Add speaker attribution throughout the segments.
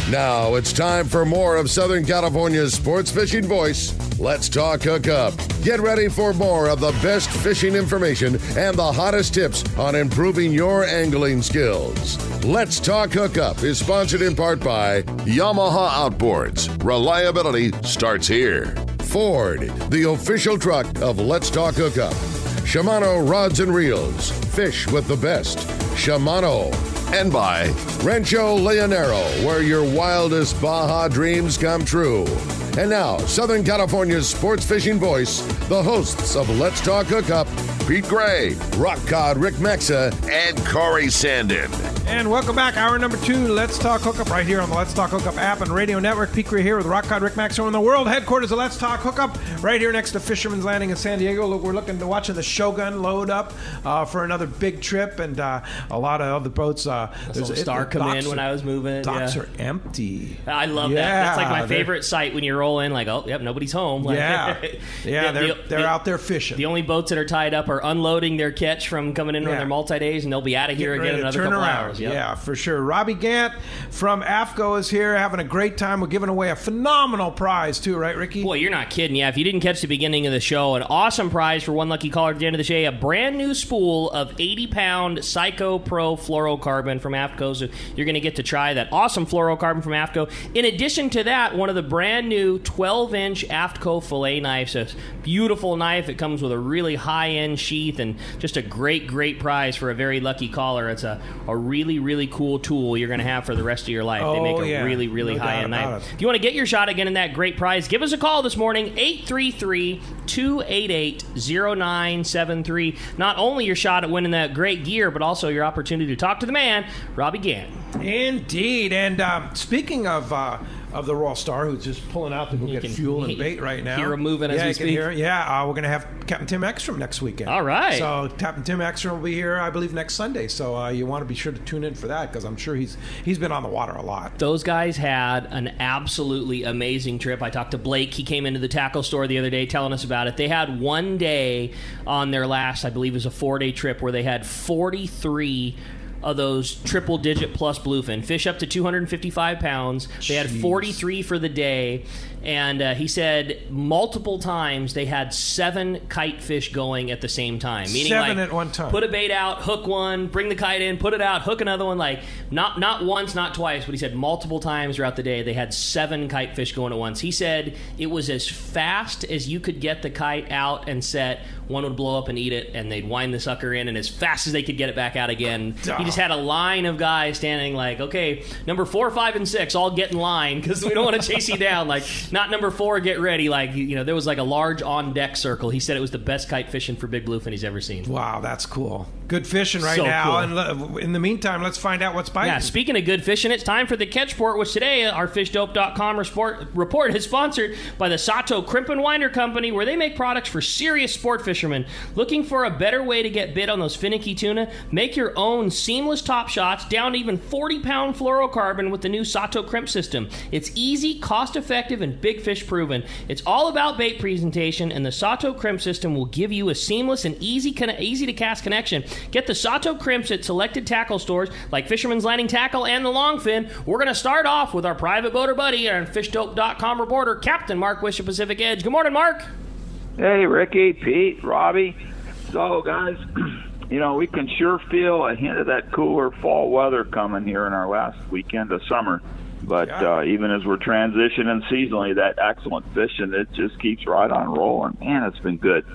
Speaker 1: Now it's time for more of Southern California's sports fishing voice. Let's talk Hookup. Get ready for more of the best fishing information and the hottest tips on improving your angling skills. Let's talk Hookup is sponsored in part by Yamaha Outboards. Reliability starts here. Ford, the official truck of Let's Talk Hookup. Shimano Rods and Reels. Fish with the best. Shimano. And by Rancho Leonero, where your wildest Baja dreams come true. And now, Southern California's sports fishing voice, the hosts of Let's Talk Hookup, Pete Gray, Rock Cod Rick Mexa, and Corey Sandin.
Speaker 2: And welcome back. Hour number 2, Let's Talk Hookup, right here on the Let's Talk Hookup app and radio network. Pete Gray here with Rock Cod Rick Mexa in the world headquarters of Let's Talk Hookup, right here next to Fisherman's Landing in San Diego. Look, we're looking to watching the Shogun load up for another big trip, and a lot of other boats.
Speaker 3: There's a star come in when I was moving.
Speaker 2: Docks are empty.
Speaker 3: I love that. That's like my favorite sight when you roll in, like, oh, yep, nobody's home. Like,
Speaker 2: they're out there fishing.
Speaker 3: The only boats that are tied up are unloading their catch from coming in on their multi-days, and they'll be out of here again in another couple hours. Yep.
Speaker 2: Yeah, for sure. Robbie Gant from AFTCO is here having a great time. We're giving away a phenomenal prize, too, right, Ricky?
Speaker 3: Boy, you're not kidding. Yeah, if you didn't catch the beginning of the show, an awesome prize for one lucky caller at the end of the day, a brand new spool of 80-pound Psycho Pro fluorocarbon from AFTCO. So you're going to get to try that awesome fluorocarbon from AFTCO. In addition to that, one of the brand new 12-inch AFTCO fillet knives. A beautiful knife. It comes with a really high-end sheath and just a great, great prize for a very lucky caller. It's a really, really cool tool you're going to have for the rest of your life. They make a really, really high-end knife. If you want to get your shot again in that great prize, give us a call this morning, 833-288-0973. Not only your shot at winning that great gear, but also your opportunity to talk to the man, Robbie Gant.
Speaker 2: Indeed. And speaking of the Royal Star, who's just pulling out to go get fuel and bait right now.
Speaker 3: Hear him moving as we speak.
Speaker 2: We're going to have Captain Tim Ekstrom next weekend.
Speaker 3: All right.
Speaker 2: So Captain Tim Ekstrom will be here, I believe, next Sunday. So you want to be sure to tune in for that, because I'm sure he's been on the water a lot.
Speaker 3: Those guys had an absolutely amazing trip. I talked to Blake. He came into the tackle store the other day telling us about it. They had one day on their last, I believe it was a 4-day trip, where they had 43 of those triple-digit plus bluefin, fish up to 255 pounds. They had 43 for the day, and he said multiple times they had 7 kite fish going at the same time. Meaning
Speaker 2: 7 at one time.
Speaker 3: Put a bait out, hook one, bring the kite in, put it out, hook another one. Like not once, not twice, but he said multiple times throughout the day they had 7 kite fish going at once. He said it was as fast as you could get the kite out and set. One would blow up and eat it, and they'd wind the sucker in, and as fast as they could get it back out again. He just had a line of guys standing like, okay, number 4, 5, and 6, all get in line, because we don't want to chase you down. Like, not number 4, get ready. Like, there was like a large on-deck circle. He said it was the best kite fishing for big bluefin he's ever seen.
Speaker 2: Wow, that's cool. Good fishing now. Cool. And in the meantime, let's find out what's biting.
Speaker 3: Yeah, speaking of good fishing, it's time for the Catch Report, which today our fishdope.com report is sponsored by the Sato Crimp and Winder Company, where they make products for serious sport fishermen. Looking for a better way to get bit on those finicky tuna? Make your own seamless top shots down to even 40-pound fluorocarbon with the new Sato Crimp system. It's easy, cost-effective, and big fish proven. It's all about bait presentation, and the Sato Crimp system will give you a seamless and easy-to-cast connection. Get the Sato Crimps at selected tackle stores like Fisherman's Landing Tackle and the Longfin. We're going to start off with our private boater buddy and fishdope.com reporter, Captain Mark Wisher Pacific Edge. Good morning, Mark.
Speaker 4: Hey, Ricky, Pete, Robbie. So, guys, we can sure feel a hint of that cooler fall weather coming here in our last weekend of summer. But even as we're transitioning seasonally, that excellent fishing, it just keeps right on rolling. Man, it's been good.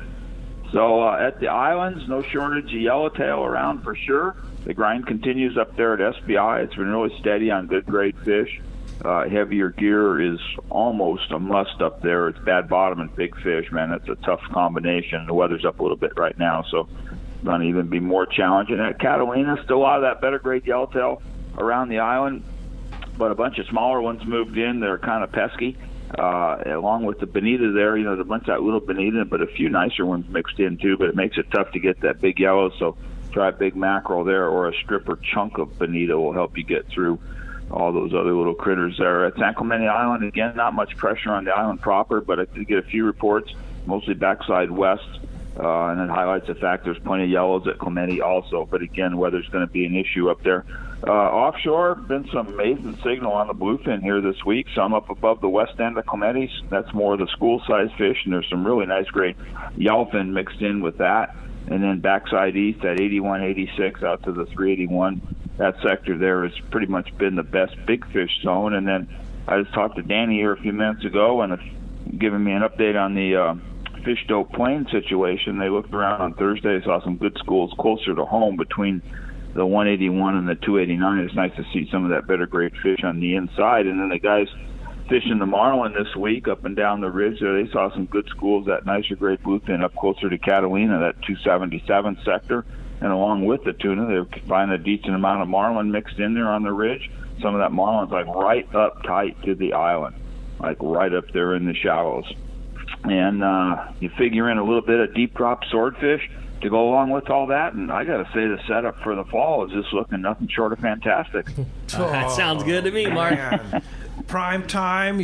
Speaker 4: So at the islands, no shortage of yellowtail around for sure. The grind continues up there at SBI. It's been really steady on good grade fish. Heavier gear is almost a must up there. It's bad bottom and big fish, man. It's a tough combination. The weather's up a little bit right now, so it's going to even be more challenging. At Catalina, still a lot of that better grade yellowtail around the island, but a bunch of smaller ones moved in. They're kind of pesky. Along with the bonita there, there's a bunch of that little bonita, but a few nicer ones mixed in too, but it makes it tough to get that big yellow, so try a big mackerel there, or a strip or chunk of bonita will help you get through all those other little critters there. At San Clemente Island, again, not much pressure on the island proper, but I did get a few reports, mostly backside west, and it highlights the fact there's plenty of yellows at Clemente also, but again, weather's going to be an issue up there. Offshore, been some amazing signal on the bluefin here this week. Some up above the west end of Clemente's. That's more of the school-sized fish, and there's some really nice, great yellowfin mixed in with that. And then backside east at 81, 86 out to the 381. That sector there has pretty much been the best big fish zone. And then I just talked to Danny here a few minutes ago and giving me an update on the Fish Dope Plain situation. They looked around on Thursday, saw some good schools closer to home between the 181 and the 289. It's nice to see some of that better grade fish on the inside. And then the guys fishing the marlin this week up and down the ridge there, they saw some good schools, that nicer grade bluefin up closer to Catalina, that 277 sector. And along with the tuna, they find a decent amount of marlin mixed in there on the ridge. Some of that marlin's like right up tight to the island, like right up there in the shallows. And you figure in a little bit of deep drop swordfish to go along with all that, and I got to say the setup for the fall is just looking nothing short of fantastic.
Speaker 3: That sounds good to me, Mark.
Speaker 2: Man. Prime time.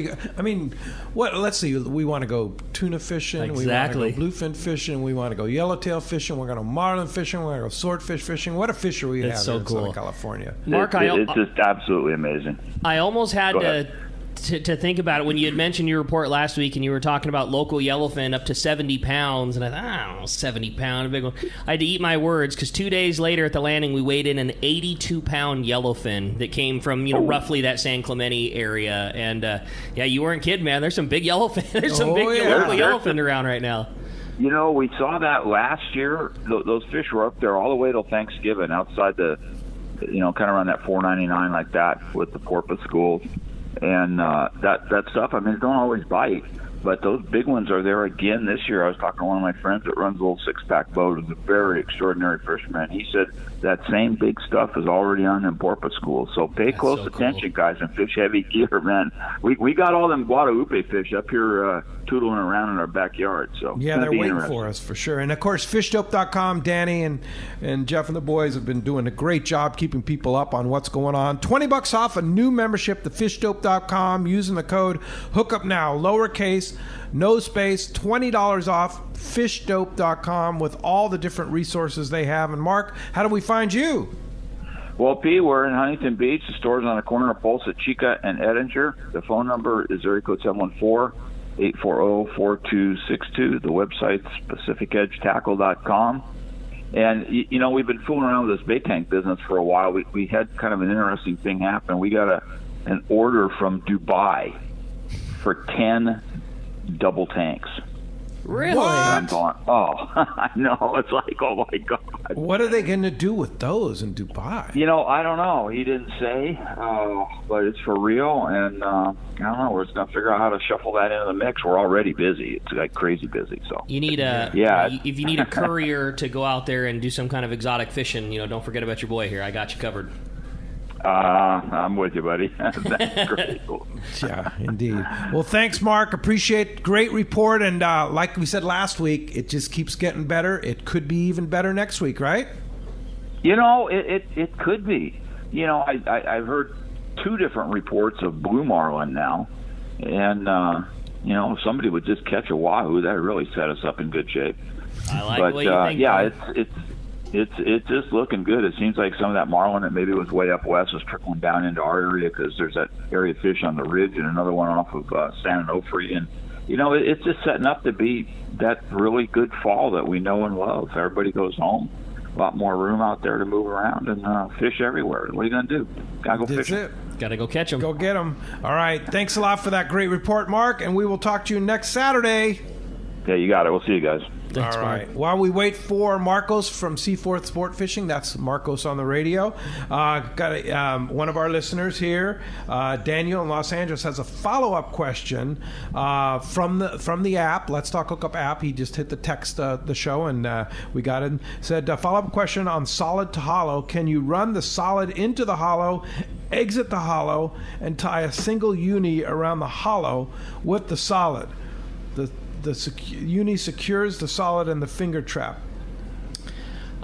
Speaker 2: Let's see. We want to go tuna fishing.
Speaker 3: Exactly.
Speaker 2: We want to go bluefin fishing. We want to go yellowtail fishing. We're going to marlin fishing. We're going to go swordfish fishing. What a fishery we have
Speaker 3: so
Speaker 2: in
Speaker 3: cool.
Speaker 2: Southern California.
Speaker 3: Mark,
Speaker 4: it's just absolutely amazing.
Speaker 3: I almost had to think about it when you had mentioned your report last week and you were talking about local yellowfin up to 70 pounds. And I thought, I don't know, 70 pound, a big one. I had to eat my words because 2 days later at the landing, we weighed in an 82-pound yellowfin that came from, roughly that San Clemente area. And, you weren't kidding, man. There's some big yellowfin. There's some big local yellowfin around right now.
Speaker 4: We saw that last year. Those fish were up there all the way till Thanksgiving outside the, kind of around that $4.99 like that with the porpoise schools. And that stuff, it don't always bite, but those big ones are there again this year. I was talking to one of my friends that runs a little six-pack boat. He's a very extraordinary fisherman. He said that same big stuff is already on them porpoise schools. So pay close attention, guys, and fish heavy gear, man. We got all them Guadalupe fish up here tootling around in our backyard. So
Speaker 2: yeah, they're waiting for us for sure. And of course, fishdope.com, Danny and Jeff and the boys have been doing a great job keeping people up on what's going on. $20 off a new membership to fishdope.com using the code Hookup Now, lowercase, no space, $20 off fishdope.com with all the different resources they have. And Mark, how do we find you?
Speaker 4: Well, P, we're in Huntington Beach. The store's on the corner of Pulse at Chica and Edinger. The phone number is area code 714-840-4262. The website's PacificEdgeTackle.com. And, we've been fooling around with this bait tank business for a while. We had kind of an interesting thing happen. We got an order from Dubai for 10 double tanks.
Speaker 3: Really?
Speaker 2: What?
Speaker 4: I'm going, I know. It's like, oh, my God.
Speaker 2: What are they going to do with those in Dubai?
Speaker 4: I don't know. He didn't say, but it's for real. And I don't know. We're just going to figure out how to shuffle that into the mix. We're already busy. It's like crazy busy. So
Speaker 3: you need if you need a courier to go out there and do some kind of exotic fishing, don't forget about your boy here. I got you covered.
Speaker 4: I'm with you, buddy. That's great.
Speaker 2: Yeah, indeed. Well, thanks, Mark. Appreciate great report. And like we said last week, it just keeps getting better. It could be even better next week, right?
Speaker 4: It could be. I've heard two different reports of blue marlin now. And, if somebody would just catch a wahoo, that would really set us up in good shape.
Speaker 3: I like the way you think.
Speaker 4: Yeah, it's just looking good. It seems like some of that marlin that maybe was way up west was trickling down into our area because there's that area of fish on the ridge and another one off of San Onofre. And, it's just setting up to be that really good fall that we know and love. Everybody goes home. A lot more room out there to move around and fish everywhere. What are you going to do? Got to go fishing.
Speaker 2: That's it.
Speaker 3: Got to go catch them.
Speaker 2: Go get them. All right. Thanks a lot for that great report, Mark, and we will talk to you next Saturday.
Speaker 4: Yeah, you got it. We'll see you guys.
Speaker 3: Thanks,
Speaker 2: all right.
Speaker 3: Mark.
Speaker 2: While we wait for Marcos from Seaforth Sport Fishing, that's Marcos on the radio. Got one of our listeners here, Daniel in Los Angeles, has a follow-up question from the app. Let's Talk Hookup app. He just hit the text the show, and we got it. Said follow-up question on solid to hollow. Can you run the solid into the hollow, exit the hollow, and tie a single uni around the hollow with the solid? The uni secures the solid and the finger trap.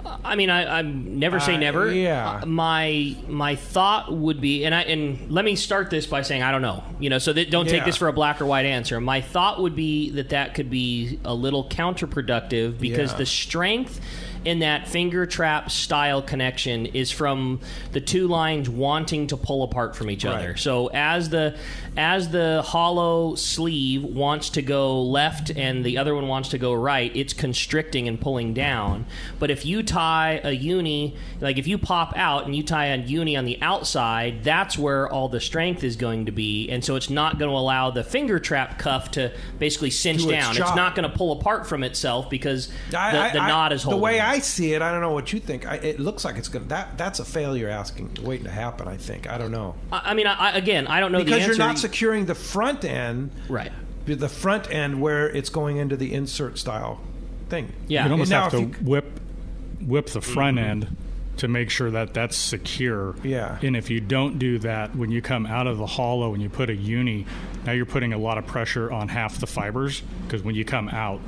Speaker 3: I never say never.
Speaker 2: Yeah.
Speaker 3: My thought would be, and let me start this by saying I don't know. So don't take this for a black or white answer. My thought would be that could be a little counterproductive because the strength in that finger trap style connection is from the two lines wanting to pull apart from each other. So as the hollow sleeve wants to go left and the other one wants to go right, it's constricting and pulling down. But if you tie a uni, like if you pop out and you tie a uni on the outside, that's where all the strength is going to be, and so it's not going to allow the finger trap cuff to basically cinch down. It's not going to pull apart from itself because the knot is holding.
Speaker 2: The way I see it, I don't know what you think. It looks like it's going to. That's a failure waiting to happen. I think. I don't know.
Speaker 3: I mean, again, I don't know
Speaker 2: because
Speaker 3: the answer.
Speaker 2: You're not securing the front end,
Speaker 3: right?
Speaker 2: The front end where it's going into the insert style thing.
Speaker 5: Yeah, you almost have to whip the front end to make sure that that's secure.
Speaker 2: Yeah.
Speaker 5: And if you don't do that, when you come out of the hollow and you put a uni, now you're putting a lot of pressure on half the fibers because when you come out,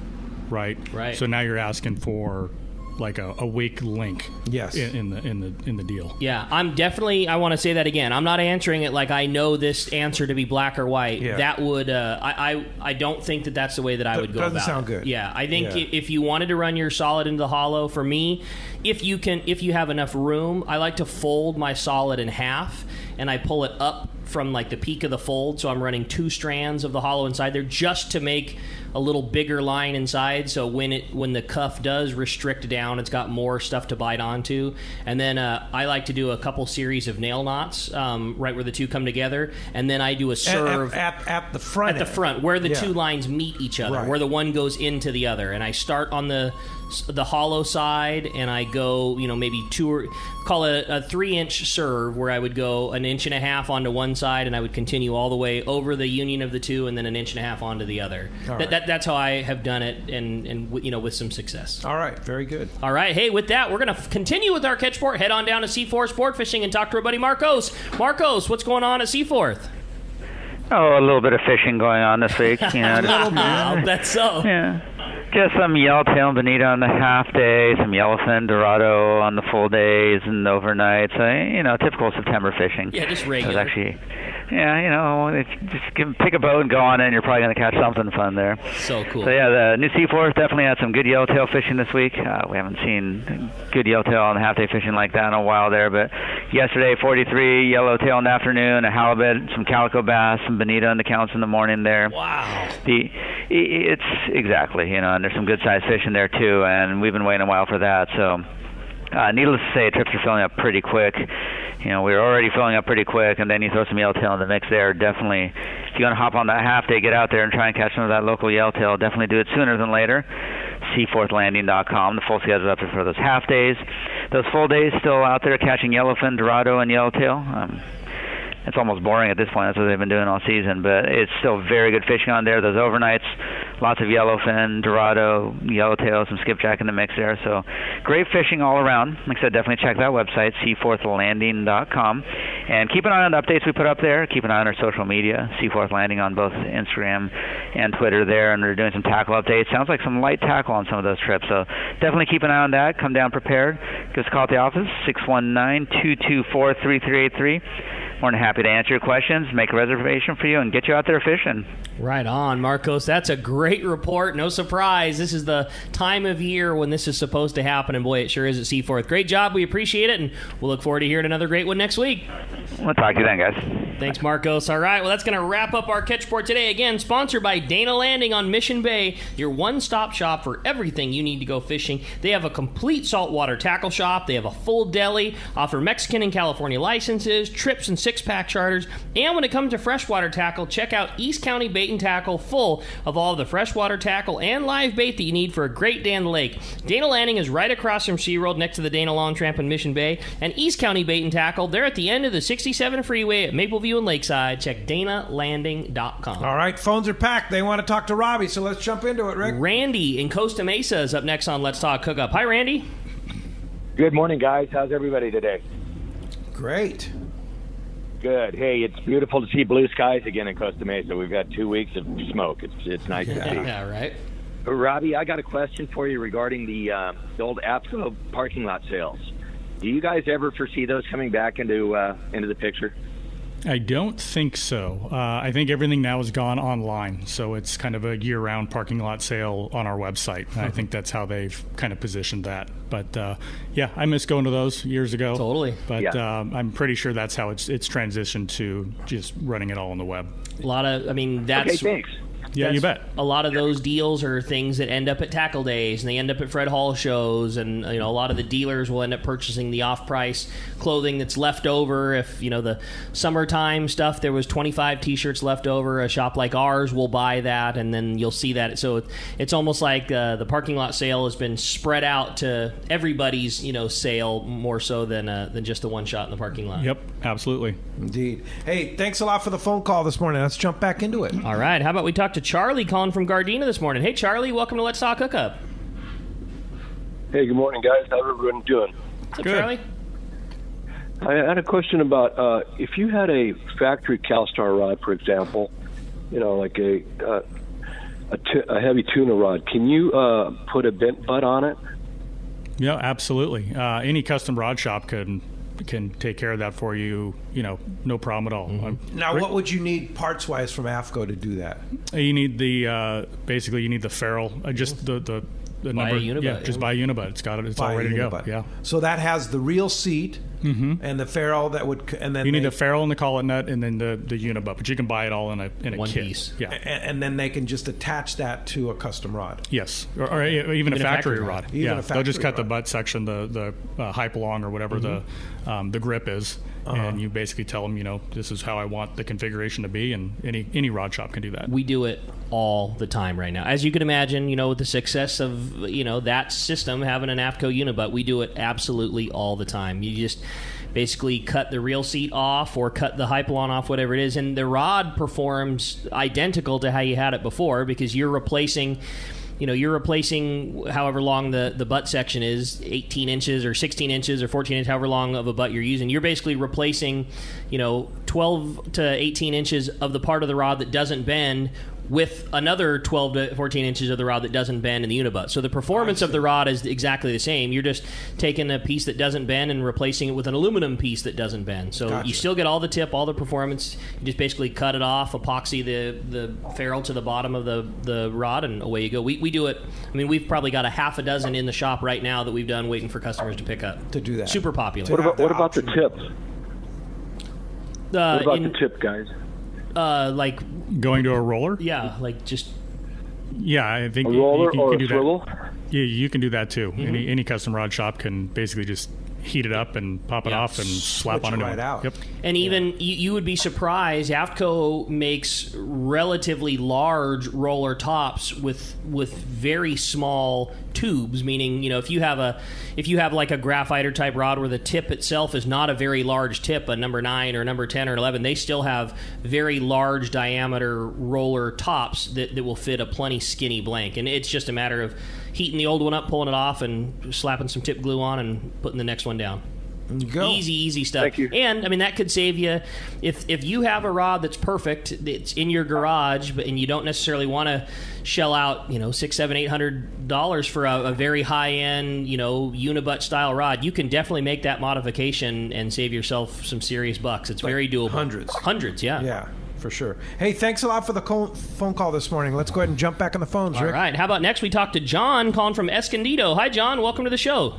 Speaker 5: right? So now you're asking for like a weak link.
Speaker 2: Yes.
Speaker 5: In the deal.
Speaker 3: Yeah, I want to say that again. I'm not answering it like I know this answer to be black or white.
Speaker 2: Yeah.
Speaker 3: That would I don't think that that's the way that I would go about it.
Speaker 2: Doesn't sound good.
Speaker 3: Yeah, I think if you wanted to run your solid into the hollow, for me, if you have enough room, I like to fold my solid in half and I pull it up from like the peak of the fold, so I'm running 2 strands of the hollow inside there just to make a little bigger line inside, so when the cuff does restrict down, it's got more stuff to bite onto. And then I like to do a couple series of nail knots right where the two come together, and then I do a serve
Speaker 2: at the front.
Speaker 3: At the front, where the two lines meet each other, where the one goes into the other. And I start on the hollow side, and I go, maybe call it a 3-inch serve, where I would go 1.5 inches onto one side, and I would continue all the way over the union of the two, and then 1.5 inches onto the other. That's how I have done it, and with some success.
Speaker 2: All right, very good.
Speaker 3: All right, hey, with that, we're going to continue with our catch sport. Head on down to Seaforth Sport Fishing and talk to our buddy Marcos. Marcos, what's going on at Seaforth?
Speaker 6: Oh, a little bit of fishing going on this week.
Speaker 3: I'll bet so.
Speaker 6: Yeah. Just some yellowtail and bonita on the half day, some yellowfin, dorado on the full days and overnight. So, typical September fishing.
Speaker 3: Yeah, just regular.
Speaker 6: So it's actually, pick a boat and go on in. You're probably going to catch something fun there.
Speaker 3: So cool.
Speaker 6: So, the New Seaforth definitely had some good yellowtail fishing this week. We haven't seen good yellowtail on the half-day fishing like that in a while there. But yesterday, 43 yellowtail in the afternoon, a halibut, some calico bass, some bonita in the counts in the morning there.
Speaker 3: Wow.
Speaker 6: It's exactly, and there's some good-sized fish in there, too, and we've been waiting a while for that. So, needless to say, trips are filling up pretty quick. We're already filling up pretty quick, and then you throw some yellowtail in the mix there. Definitely, if you're going to hop on that half day, get out there and try and catch some of that local yellowtail. Definitely do it sooner than later. Seaforthlanding.com. The full schedule up for those half days. Those full days still out there catching yellowfin, dorado, and yellowtail. It's almost boring at this point. That's what they've been doing all season, but it's still very good fishing on there. Those overnights, lots of yellowfin, dorado, yellowtail, some skipjack in the mix there. So great fishing all around. Like I said, definitely check that website, seaforthlanding.com. And keep an eye on the updates we put up there. Keep an eye on our social media, Seaforth Landing on both Instagram and Twitter there. And we're doing some tackle updates. Sounds like some light tackle on some of those trips. So definitely keep an eye on that. Come down prepared. Give us a call at the office, 619-224-3383. More than happy to answer your questions, make a reservation for you, and get you out there fishing.
Speaker 3: Right on, Marcos. That's a great report. No surprise. This is the time of year when this is supposed to happen, and boy, it sure is at Seaforth. Great job. We appreciate it, and we'll look forward to hearing another great one next week.
Speaker 6: We'll talk to you then, guys.
Speaker 3: Thanks, Marcos. All right, well, that's going to wrap up our catch sport today. Again, sponsored by Dana Landing on Mission Bay, your one-stop shop for everything you need to go fishing. They have a complete saltwater tackle shop. They have a full deli, offer Mexican and California licenses, trips and six-pack charters. And when it comes to freshwater tackle, check out East County Bait and Tackle, full of all of the freshwater tackle and live bait that you need for a great day on the lake. Dana Landing is right across from SeaWorld next to the Dana Lawn Tramp in Mission Bay. And East County Bait and Tackle, they're at the end of the 67 freeway at Mapleview and Lakeside. Check DanaLanding.com.
Speaker 2: All right, phones are packed. They want to talk to Robbie, so let's jump into it, Rick.
Speaker 3: Randy in Costa Mesa is up next on Let's Talk Hookup. Hi, Randy.
Speaker 7: Good morning, guys. How's everybody today?
Speaker 2: Great.
Speaker 7: Good. Hey, it's beautiful to see blue skies again in Costa Mesa. We've had 2 weeks of smoke. It's nice to see.
Speaker 3: Yeah, right.
Speaker 7: Robbie, I got a question for you regarding the old AFTCO parking lot sales. Do you guys ever foresee those coming back into the picture?
Speaker 5: I don't think so. I think everything now has gone online, so it's kind of a year-round parking lot sale on our website. And I think that's how they've kind of positioned that. But yeah, I miss going to those years ago.
Speaker 3: Totally.
Speaker 5: But I'm pretty sure that's how it's transitioned to just running it all on the web.
Speaker 3: A lot of, I mean, that's...
Speaker 7: Okay, thanks.
Speaker 5: Yeah, you bet.
Speaker 3: A lot of those deals are things that end up at tackle days, and they end up at Fred Hall shows, and a lot of the dealers will end up purchasing the off-price clothing that's left over. If the summertime stuff, there was 25 T-shirts left over, a shop like ours will buy that, and then you'll see that. So it's almost like the parking lot sale has been spread out to everybody's sale more so than just the one shot in the parking lot.
Speaker 5: Yep, absolutely.
Speaker 2: Indeed. Hey, thanks a lot for the phone call this morning. Let's jump back into it.
Speaker 3: All right. How about we talk to Charlie calling from Gardena this morning? Hey, Charlie, welcome to Let's Talk Hookup.
Speaker 8: Hey, good morning, guys. How's everyone doing?
Speaker 3: What's up, Charlie?
Speaker 8: I had a question about if you had a factory CalStar rod, for example, like a heavy tuna rod, can you put a bent butt on it?
Speaker 5: Yeah, absolutely. Any custom rod shop can take care of that for you, no problem at all.
Speaker 2: Mm-hmm. Now, what would you need parts-wise from AFTCO to do that?
Speaker 5: You need basically you need the ferrule, just the number. Just buy a unibut. It's all ready to go. Yeah.
Speaker 2: So that has the real seat and the ferrule and then
Speaker 5: you need the ferrule and the collet nut and then the unibut, but you can buy it all in a
Speaker 3: one
Speaker 5: kit.
Speaker 3: Piece.
Speaker 5: Yeah.
Speaker 2: And then they can just attach that to a custom rod.
Speaker 5: Yes, or even a factory rod. They'll just cut the butt section, the hype along or whatever the grip is, and you basically tell them, this is how I want the configuration to be, and any rod shop can do that.
Speaker 3: We do it all the time right now. As you can imagine, with the success of, that system, having an AFTCO unibut, we do it absolutely all the time. You just basically cut the reel seat off or cut the hypalon off, whatever it is, and the rod performs identical to how you had it before because you're replacing however long the butt section is, 18 inches or 16 inches or 14 inches, however long of a butt you're using. You're basically replacing, 12 to 18 inches of the part of the rod that doesn't bend with another 12 to 14 inches of the rod that doesn't bend in the unibut. So the performance of the rod is exactly the same. You're just taking a piece that doesn't bend and replacing it with an aluminum piece that doesn't bend. So you still get all the tip, all the performance. You just basically cut it off, epoxy the ferrule to the bottom of the rod, and away you go. We do it. I mean, we've probably got a half a dozen in the shop right now that we've done waiting for customers to pick up.
Speaker 2: To do that.
Speaker 3: Super popular.
Speaker 8: What about the tip? What about the tip, guys?
Speaker 3: Like
Speaker 5: going to a roller?
Speaker 3: Yeah, like just...
Speaker 5: Yeah, I think
Speaker 8: a roller
Speaker 5: you
Speaker 8: or
Speaker 5: can
Speaker 8: a
Speaker 5: do
Speaker 8: swivel?
Speaker 5: that. Yeah, you can do that too. Any custom rod shop can basically just heat it up and pop it off and slap on a new one.
Speaker 2: Out.
Speaker 5: Yep.
Speaker 3: And even you would be surprised. AFTCO makes relatively large roller tops with very small tubes. Meaning, if you have like a graphiter type rod where the tip itself is not a very large tip, a number 9 or number 10 or 11, they still have very large diameter roller tops that will fit a plenty skinny blank. And it's just a matter of heating the old one up, pulling it off, and slapping some tip glue on and putting the next one down.
Speaker 2: Go.
Speaker 3: Easy stuff.
Speaker 8: Thank you.
Speaker 3: And I mean, that could save you if you have a rod that's perfect, it's in your garage, and you don't necessarily want to shell out $600, $700, $800 for a very high end unibut style rod. You can definitely make that modification and save yourself some serious bucks. It's very doable. Hundreds, yeah.
Speaker 2: Yeah. For sure. Hey, thanks a lot for the phone call this morning. Let's go ahead and jump back on the phones, Rick.
Speaker 3: All right. How about next we talk to John calling from Escondido. Hi, John. Welcome to the show.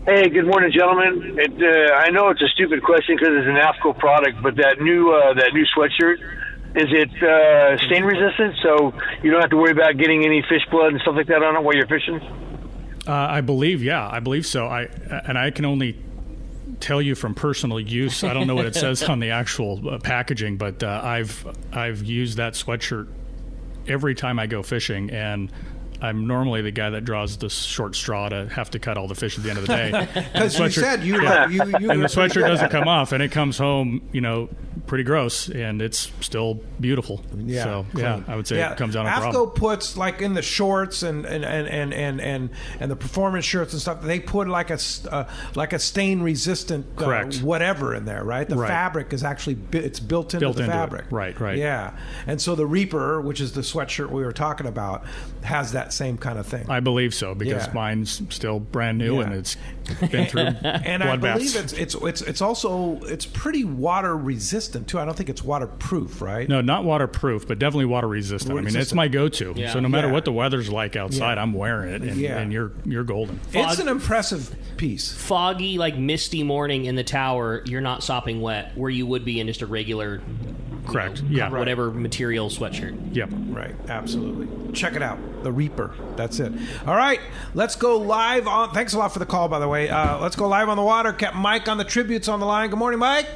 Speaker 9: Hey, good morning, gentlemen. I know it's a stupid question because it's an AFTCO product, but that new sweatshirt, is it stain resistant, so you don't have to worry about getting any fish blood and stuff like that on it while you're fishing?
Speaker 5: I believe so. I can only tell you from personal use. I don't know what it says on the actual packaging, but I've used that sweatshirt every time I go fishing, and I'm normally the guy that draws the short straw to have to cut all the fish at the end of the day.
Speaker 2: Because you said you
Speaker 5: and the sweatshirt doesn't come off, and it comes home, pretty gross, and it's still beautiful.
Speaker 2: Yeah,
Speaker 5: so
Speaker 2: clean.
Speaker 5: yeah, I would say it comes down to
Speaker 2: AFTCO
Speaker 5: problem.
Speaker 2: puts like in the shorts and the performance shirts and stuff. They put like a stain resistant whatever in there, right? The fabric is actually it's built into the fabric.
Speaker 5: Right.
Speaker 2: Yeah, and so the Reaper, which is the sweatshirt we were talking about, has that same kind of thing.
Speaker 5: I believe so because mine's still brand new and it's been through
Speaker 2: and
Speaker 5: blood
Speaker 2: I believe
Speaker 5: baths.
Speaker 2: it's also pretty water resistant too. I don't think it's waterproof, right?
Speaker 5: No, not waterproof, but definitely water resistant. I mean, it's my go-to. Yeah. So no matter what the weather's like outside, I'm wearing it, and you're golden.
Speaker 2: It's an impressive piece.
Speaker 3: Foggy, like misty morning in the tower, you're not sopping wet where you would be in just a regular, whatever material sweatshirt.
Speaker 5: Yep.
Speaker 2: Right. Absolutely. Check it out. The Reaper. That's it. All right. Let's go live on. Thanks a lot for the call, by the way. Let's go live on the water. Captain Mike on the Tributes on the line. Good morning, Mike.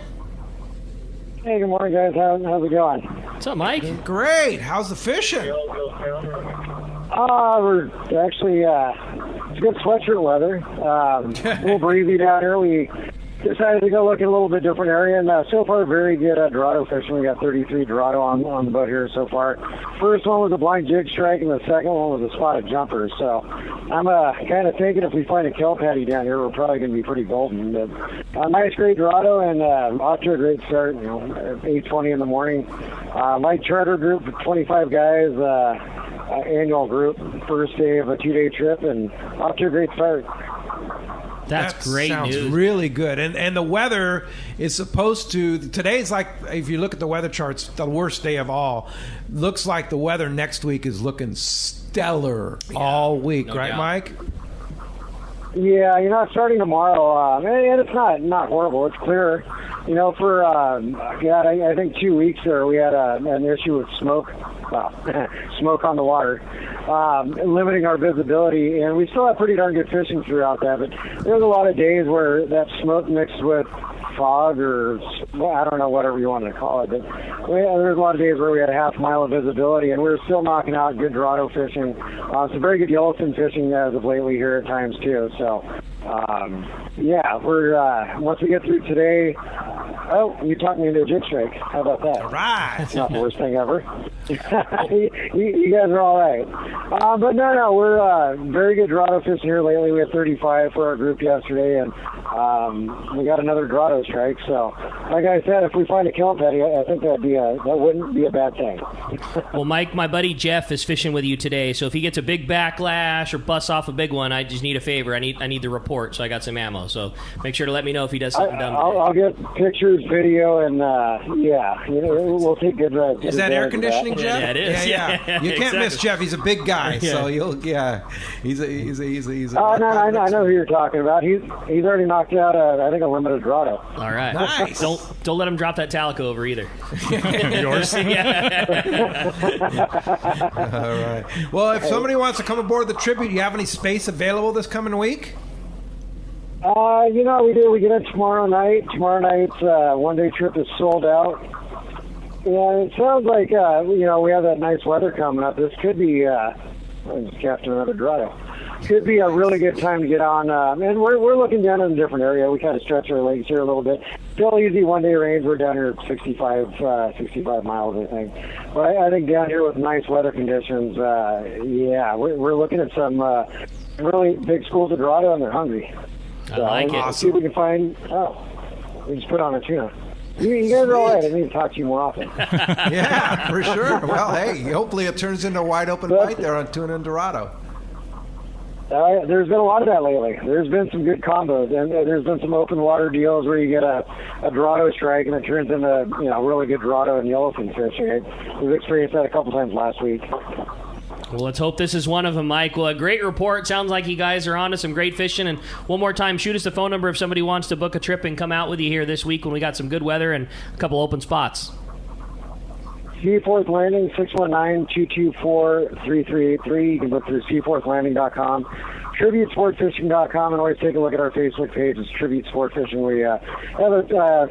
Speaker 10: Hey, good morning, guys. How's it going?
Speaker 3: What's up, Mike?
Speaker 2: Great. How's the fishing?
Speaker 10: We're actually, it's good sweatshirt weather. A little breezy down here. We decided to go look at a little bit different area, and so far, very good Dorado fishing. We got 33 Dorado on the boat here so far. First one was a blind jig strike, and the second one was a spotted jumper. So I'm kind of thinking if we find a kelp patty down here, we're probably going to be pretty golden. But nice, great Dorado, and off to a great start. 8:20 in the morning. Light charter group of 25 guys. Annual group, first day of a 2-day trip, and off to a great start.
Speaker 3: That's great
Speaker 2: sounds
Speaker 3: news.
Speaker 2: Really good. And the weather is supposed to, today's like, if you look at the weather charts, the worst day of all. Looks like the weather next week is looking stellar all week, right,
Speaker 3: doubt.
Speaker 2: Mike?
Speaker 10: Yeah, it's starting tomorrow, and it's not horrible. It's clear. For I think 2 weeks there we had an issue with smoke on the water, limiting our visibility, and we still have pretty darn good fishing throughout that. But there's a lot of days where that smoke mixed with fog, or I don't know, whatever you want to call it. But there's a lot of days where we had a half mile of visibility, and we were still knocking out good Dorado fishing. Some very good yellowfin fishing as of lately here at times too. So. We're once we get through today. Oh, you talked me into a jig strike. How about that?
Speaker 2: All right.
Speaker 10: It's not the worst thing ever. you guys are all right. But no, we're very good Dorado fishing here lately. We had 35 for our group yesterday, and we got another Dorado strike. So, like I said, if we find a kelp patty, I think that wouldn't be a bad thing.
Speaker 3: Well, Mike, my buddy Jeff is fishing with you today, so if he gets a big backlash or busts off a big one, I just need a favor. I need the report, so I got some ammo. So make sure to let me know if he does something dumb.
Speaker 10: I'll get pictures, video, and we'll take good.
Speaker 2: Is that air conditioning, Jeff?
Speaker 3: Yeah, it is.
Speaker 2: Yeah. You can't miss Jeff. He's a big guy, so he's a.
Speaker 10: Oh no, I know who you're talking about. He's already knocked out I think a limited Dorado.
Speaker 3: All right.
Speaker 2: Nice.
Speaker 3: Don't let him drop that Talico over either.
Speaker 5: Yours.
Speaker 2: All right. Well, if somebody wants to come aboard the Tribute, do you have any space available this coming week?
Speaker 10: We do. We get it tomorrow night. Tomorrow night's one-day trip is sold out. And it sounds like, we have that nice weather coming up. This could be, I'm just casting another Dorado. Could be a really good time to get on. And we're looking down in a different area. We kind of stretch our legs here a little bit. Still easy one-day range. We're down here at 65 miles, I think. But I think down here with nice weather conditions, we're looking at some really big schools of Dorado, and they're hungry.
Speaker 3: I like it.
Speaker 10: See if we can find. We just put on a tuna. You guys are all right. I need to talk to you more often.
Speaker 2: Yeah, for sure. Well, hey, hopefully it turns into a wide open bite there on tuna and Dorado.
Speaker 10: There's been a lot of that lately. There's been some good combos, and there's been some open water deals where you get a Dorado strike and it turns into really good Dorado and yellowfin fishing. We've experienced that a couple times last week.
Speaker 3: Well, let's hope this is one of them, Mike. Well, a great report. Sounds like you guys are on to some great fishing. And one more time, shoot us the phone number if somebody wants to book a trip and come out with you here this week when we got some good weather and a couple open spots.
Speaker 10: Seaforth Landing, 619-224-3383. You can book through seaforthlanding.com. TributeSportFishing.com, and always take a look at our Facebook page. It's Tribute Sport Fishing. We have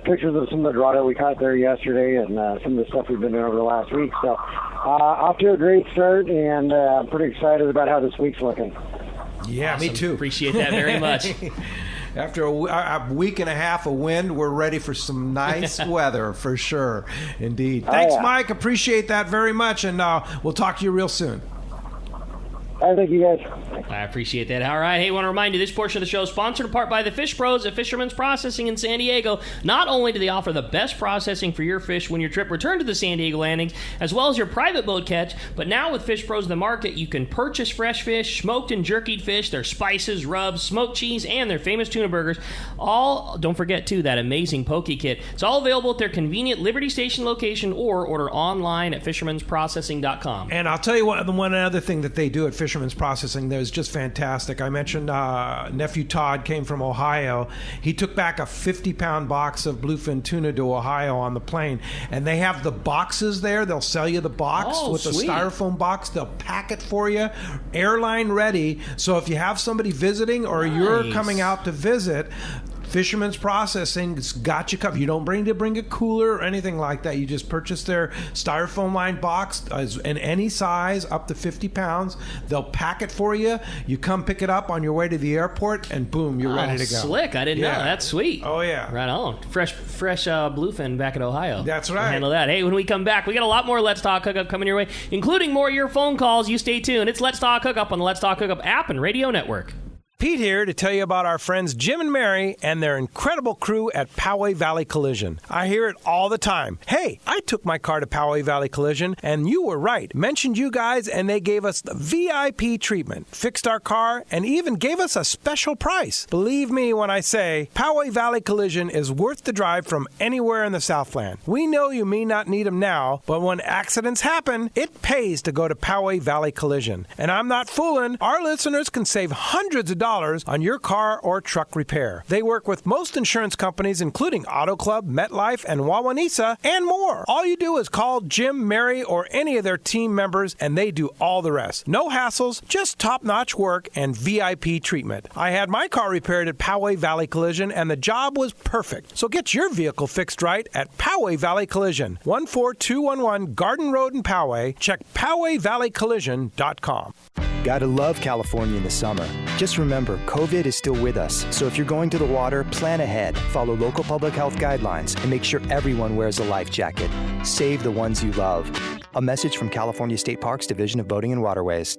Speaker 10: pictures of some of the Dorado we caught there yesterday and some of the stuff we've been doing over the last week. So off to a great start, and I'm pretty excited about how this week's looking.
Speaker 2: Yeah,
Speaker 3: awesome.
Speaker 2: Me too.
Speaker 3: Appreciate that very much.
Speaker 2: After a week and a half of wind, we're ready for some nice weather for sure. Indeed. Thanks, Mike. Appreciate that very much, and we'll talk to you real soon.
Speaker 10: Thank you, guys.
Speaker 3: I appreciate that. All right. Hey, I want to remind you, this portion of the show is sponsored in part by the Fish Pros at Fisherman's Processing in San Diego. Not only do they offer the best processing for your fish when your trip returns to the San Diego landings, as well as your private boat catch, but now with Fish Pros in the market, you can purchase fresh fish, smoked and jerkied fish, their spices, rubs, smoked cheese, and their famous tuna burgers. All, don't forget, too, that amazing poke kit. It's all available at their convenient Liberty Station location or order online at fishermansprocessing.com.
Speaker 2: And I'll tell you one other thing that they do at Fisherman's Processing that is just fantastic. I mentioned nephew Todd came from Ohio. He took back a 50-pound box of bluefin tuna to Ohio on the plane, and they have the boxes there. They'll sell you the box with the styrofoam box. They'll pack it for you, airline ready. So if you have somebody visiting or you're coming out to visit, Fisherman's Processing's got you covered. You don't bring a cooler or anything like that. You just purchase their styrofoam lined box in any size up to 50 pounds. They'll pack it for you. You come pick it up on your way to the airport, and boom, you're ready to go.
Speaker 3: Slick. I didn't know. That's sweet.
Speaker 2: Oh, yeah.
Speaker 3: Right on. Fresh bluefin back in Ohio.
Speaker 2: That's right.
Speaker 3: We'll handle that. Hey, when we come back, we got a lot more Let's Talk Hookup coming your way, including more of your phone calls. You stay tuned. It's Let's Talk Hookup on the Let's Talk Hookup app and radio network.
Speaker 2: Pete here to tell you about our friends Jim and Mary and their incredible crew at Poway Valley Collision. I hear it all the time. Hey, I took my car to Poway Valley Collision, and you were right. Mentioned you guys, and they gave us the VIP treatment, fixed our car, and even gave us a special price. Believe me when I say Poway Valley Collision is worth the drive from anywhere in the Southland. We know you may not need them now, but when accidents happen, it pays to go to Poway Valley Collision. And I'm not fooling. Our listeners can save hundreds of dollars on your car or truck repair. They work with most insurance companies, including Auto Club, MetLife, and Wawanesa, and more. All you do is call Jim, Mary, or any of their team members, and they do all the rest. No hassles, just top-notch work and VIP treatment. I had my car repaired at Poway Valley Collision, and the job was perfect. So get your vehicle fixed right at Poway Valley Collision, 14211 Garden Road in Poway. Check PowayValleyCollision.com.
Speaker 11: Gotta love California in the summer. Just remember, COVID is still with us, so if you're going to the water, plan ahead, follow local public health guidelines, and make sure everyone wears a life jacket. Save the ones you love. A message from California State Parks Division of Boating and Waterways.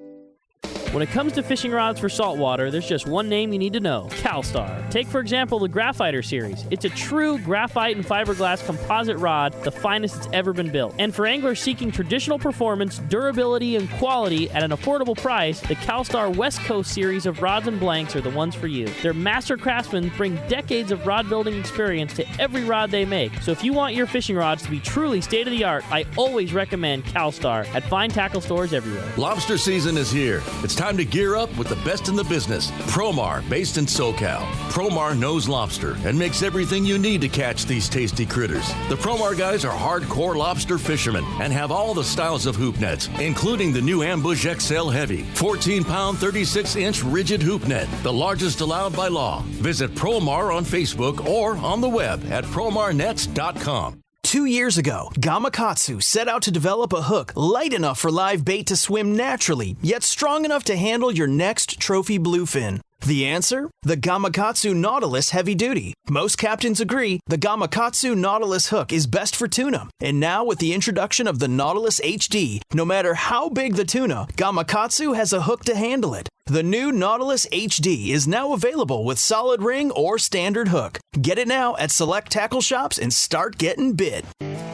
Speaker 3: When it comes to fishing rods for saltwater, there's just one name you need to know: CalStar. Take, for example, the Graphiter series. It's a true graphite and fiberglass composite rod, the finest it's ever been built. And for anglers seeking traditional performance, durability, and quality at an affordable price, the CalStar West Coast series of rods and blanks are the ones for you. Their master craftsmen bring decades of rod building experience to every rod they make. So if you want your fishing rods to be truly state-of-the-art, I always recommend CalStar at fine tackle stores everywhere.
Speaker 12: Lobster season is here. It's time to gear up with the best in the business. Promar, based in SoCal. Promar knows lobster and makes everything you need to catch these tasty critters. The Promar guys are hardcore lobster fishermen and have all the styles of hoop nets, including the new Ambush XL Heavy, 14-pound, 36-inch rigid hoop net, the largest allowed by law. Visit Promar on Facebook or on the web at promarnets.com.
Speaker 13: 2 years ago, Gamakatsu set out to develop a hook light enough for live bait to swim naturally, yet strong enough to handle your next trophy bluefin. The answer? The Gamakatsu Nautilus Heavy Duty. Most captains agree the Gamakatsu Nautilus hook is best for tuna. And now with the introduction of the Nautilus HD, no matter how big the tuna, Gamakatsu has a hook to handle it. The new Nautilus HD is now available with solid ring or standard hook. Get it now at select tackle shops and start getting bit.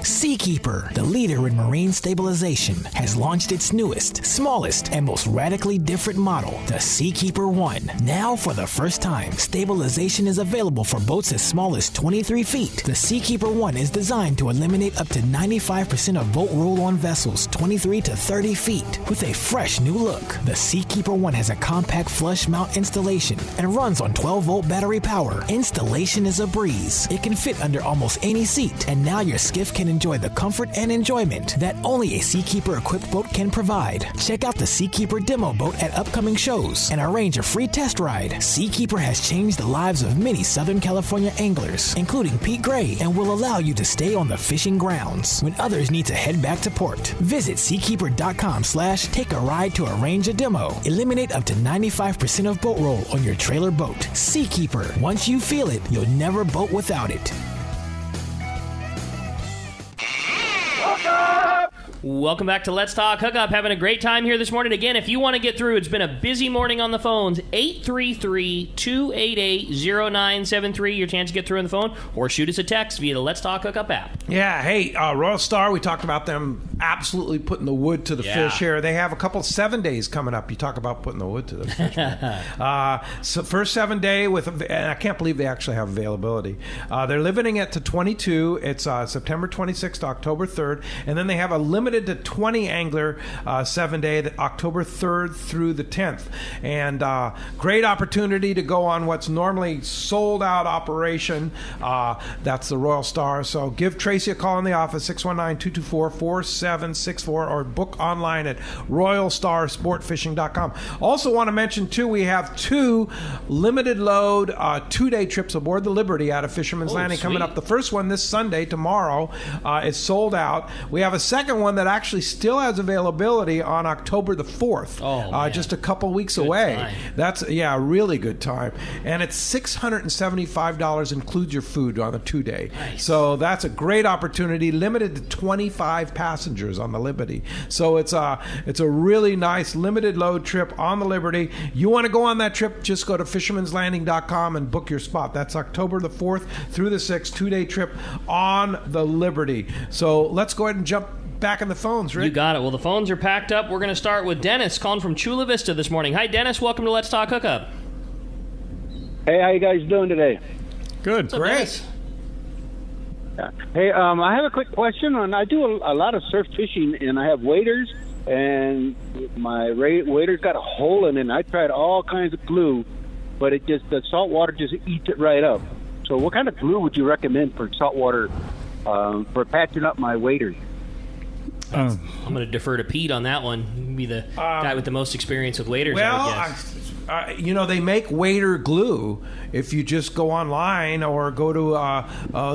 Speaker 14: Seakeeper, the leader in marine stabilization, has launched its newest, smallest, and most radically different model, the Seakeeper 1. Now, for the first time, stabilization is available for boats as small as 23 feet. The Seakeeper 1 is designed to eliminate up to 95% of boat roll-on vessels 23 to 30 feet. With a fresh new look, the Seakeeper 1 has a compact flush mount installation and runs on 12-volt battery power. Installation is a breeze. It can fit under almost any seat, and now your skiff can enjoy the comfort and enjoyment that only a Seakeeper-equipped boat can provide. Check out the Seakeeper demo boat at upcoming shows and arrange a free test ride. Seakeeper has changed the lives of many Southern California anglers, including Pete Gray, and will allow you to stay on the fishing grounds when others need to head back to port. Visit Seakeeper.com/take a ride to arrange a demo. Eliminate up to to 95% of boat roll on your trailer boat. Seakeeper. Once you feel it, you'll never boat without it.
Speaker 3: Welcome back to Let's Talk Hookup. Having a great time here this morning. Again, if you want to get through, it's been a busy morning on the phones. 833-288-0973. Your chance to get through on the phone, or shoot us a text via the Let's Talk Hookup app.
Speaker 2: Yeah, hey, Royal Star, we talked about them absolutely putting the wood to the fish here. They have a couple 7 days coming up. You talk about putting the wood to the fish. So first 7 day and I can't believe they actually have availability. They're limiting it to 22. It's September 26th to October 3rd. And then they have a limited to 20 angler 7 day, October 3rd through the 10th. And great opportunity to go on what's normally sold out operation. That's the Royal Star. So give Tracy a call in the office, 619-224-4764, or book online at royalstarsportfishing.com. Also want to mention, too, we have 2 limited load 2-day trips aboard the Liberty out of Fisherman's Landing coming up. The first one this Sunday, tomorrow, is sold out. We have a second one that actually still has availability on October the 4th, just a couple weeks away.
Speaker 3: Time.
Speaker 2: That's, a really good time. And it's $675, includes your food on the 2-day.
Speaker 3: Nice.
Speaker 2: So that's a great opportunity, limited to 25 passengers on the Liberty. So it's a really nice limited load trip on the Liberty. You want to go on that trip, just go to fishermanslanding.com and book your spot. That's October the 4th through the 6th, 2-day trip on the Liberty. So let's go ahead and jump back in the phones, Rick.
Speaker 3: You got it. Well, the phones are packed up. We're going to start with Dennis calling from Chula Vista this morning. Hi, Dennis. Welcome to Let's Talk Hookup.
Speaker 15: Hey, how you guys doing today?
Speaker 5: Good.
Speaker 3: What's up, Dennis?
Speaker 15: Hey, I have a quick question. I do a lot of surf fishing, and I have waders, and my wader's got a hole in it, and I tried all kinds of glue, but the salt water just eats it right up. So what kind of glue would you recommend for salt water for patching up my waders?
Speaker 3: I'm going to defer to Pete on that one. He'd be the guy with the most experience with waders, I would guess.
Speaker 2: They make wader glue. If you just go online or go to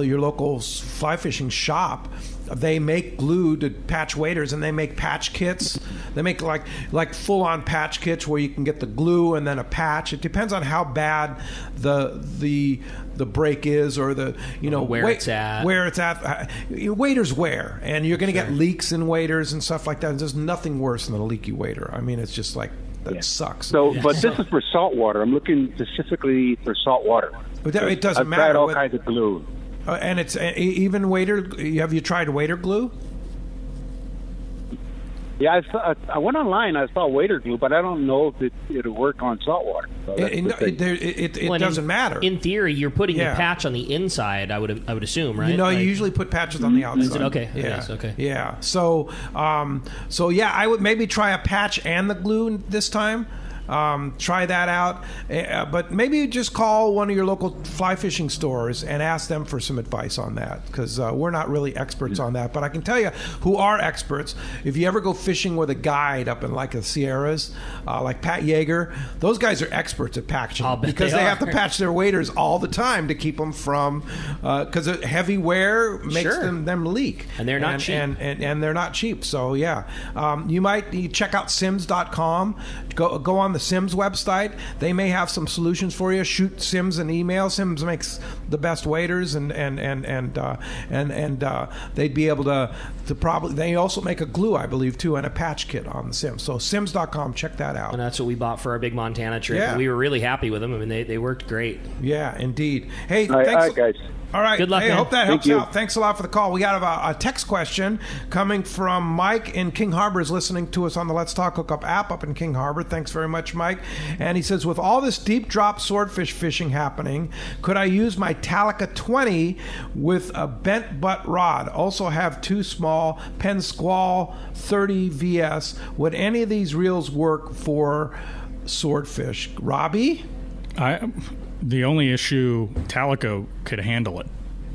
Speaker 2: your local fly fishing shop, they make glue to patch waders, and they make patch kits. They make like full-on patch kits where you can get the glue and then a patch. It depends on how bad the break is, or
Speaker 3: where it's at.
Speaker 2: Where it's at. Waders wear, and you're going to get leaks in waders and stuff like that. And there's nothing worse than a leaky wader. I mean, it's just like that sucks.
Speaker 15: So, but this is for salt water. I'm looking specifically for salt water.
Speaker 2: But it doesn't matter.
Speaker 15: I've tried all kinds of glue.
Speaker 2: And it's even wader. Have you tried wader glue?
Speaker 15: Yeah, I went online. I saw wader glue, but I don't know if it'll work on salt water. So
Speaker 2: it doesn't matter.
Speaker 3: In theory, you're putting the patch on the inside. I would assume, right?
Speaker 2: You usually put patches on the outside.
Speaker 3: Okay.
Speaker 2: Yeah.
Speaker 3: Yes, okay.
Speaker 2: Yeah. So I would maybe try a patch and the glue this time. Try that out, but maybe just call one of your local fly fishing stores and ask them for some advice on that, because we're not really experts on that. But I can tell you who are experts. If you ever go fishing with a guide up in like the Sierras, like Pat Yeager, those guys are experts at patching, because they have to patch their waders all the time to keep them from, because heavy wear makes them leak,
Speaker 3: and they're not cheap.
Speaker 2: And they're not cheap. So you might check out Sims.com. Go on the Sims website. They may have some solutions for you. Shoot Sims an email. Sims makes the best waders, and they'd be able to probably. They also make a glue, I believe, too, and a patch kit on the Sims. So Sims.com, check that out.
Speaker 3: And that's what we bought for our big Montana trip.
Speaker 2: Yeah.
Speaker 3: And we were really happy with them. I mean, they worked great.
Speaker 2: Yeah, indeed. Hey,
Speaker 15: thanks,
Speaker 2: all right,
Speaker 15: guys.
Speaker 2: All right.
Speaker 3: Good luck,
Speaker 2: hey,
Speaker 3: man.
Speaker 2: hope that helps out. Thanks a lot for the call. We got a text question coming from Mike in King Harbor, is listening to us on the Let's Talk Hookup app up in King Harbor. Thanks very much, Mike. And he says, with all this deep drop swordfish fishing happening, could I use my Talica 20 with a bent butt rod? Also have 2 small Penn Squall 30 VS. Would any of these reels work for swordfish? Robbie?
Speaker 5: The only issue, Talico could handle it.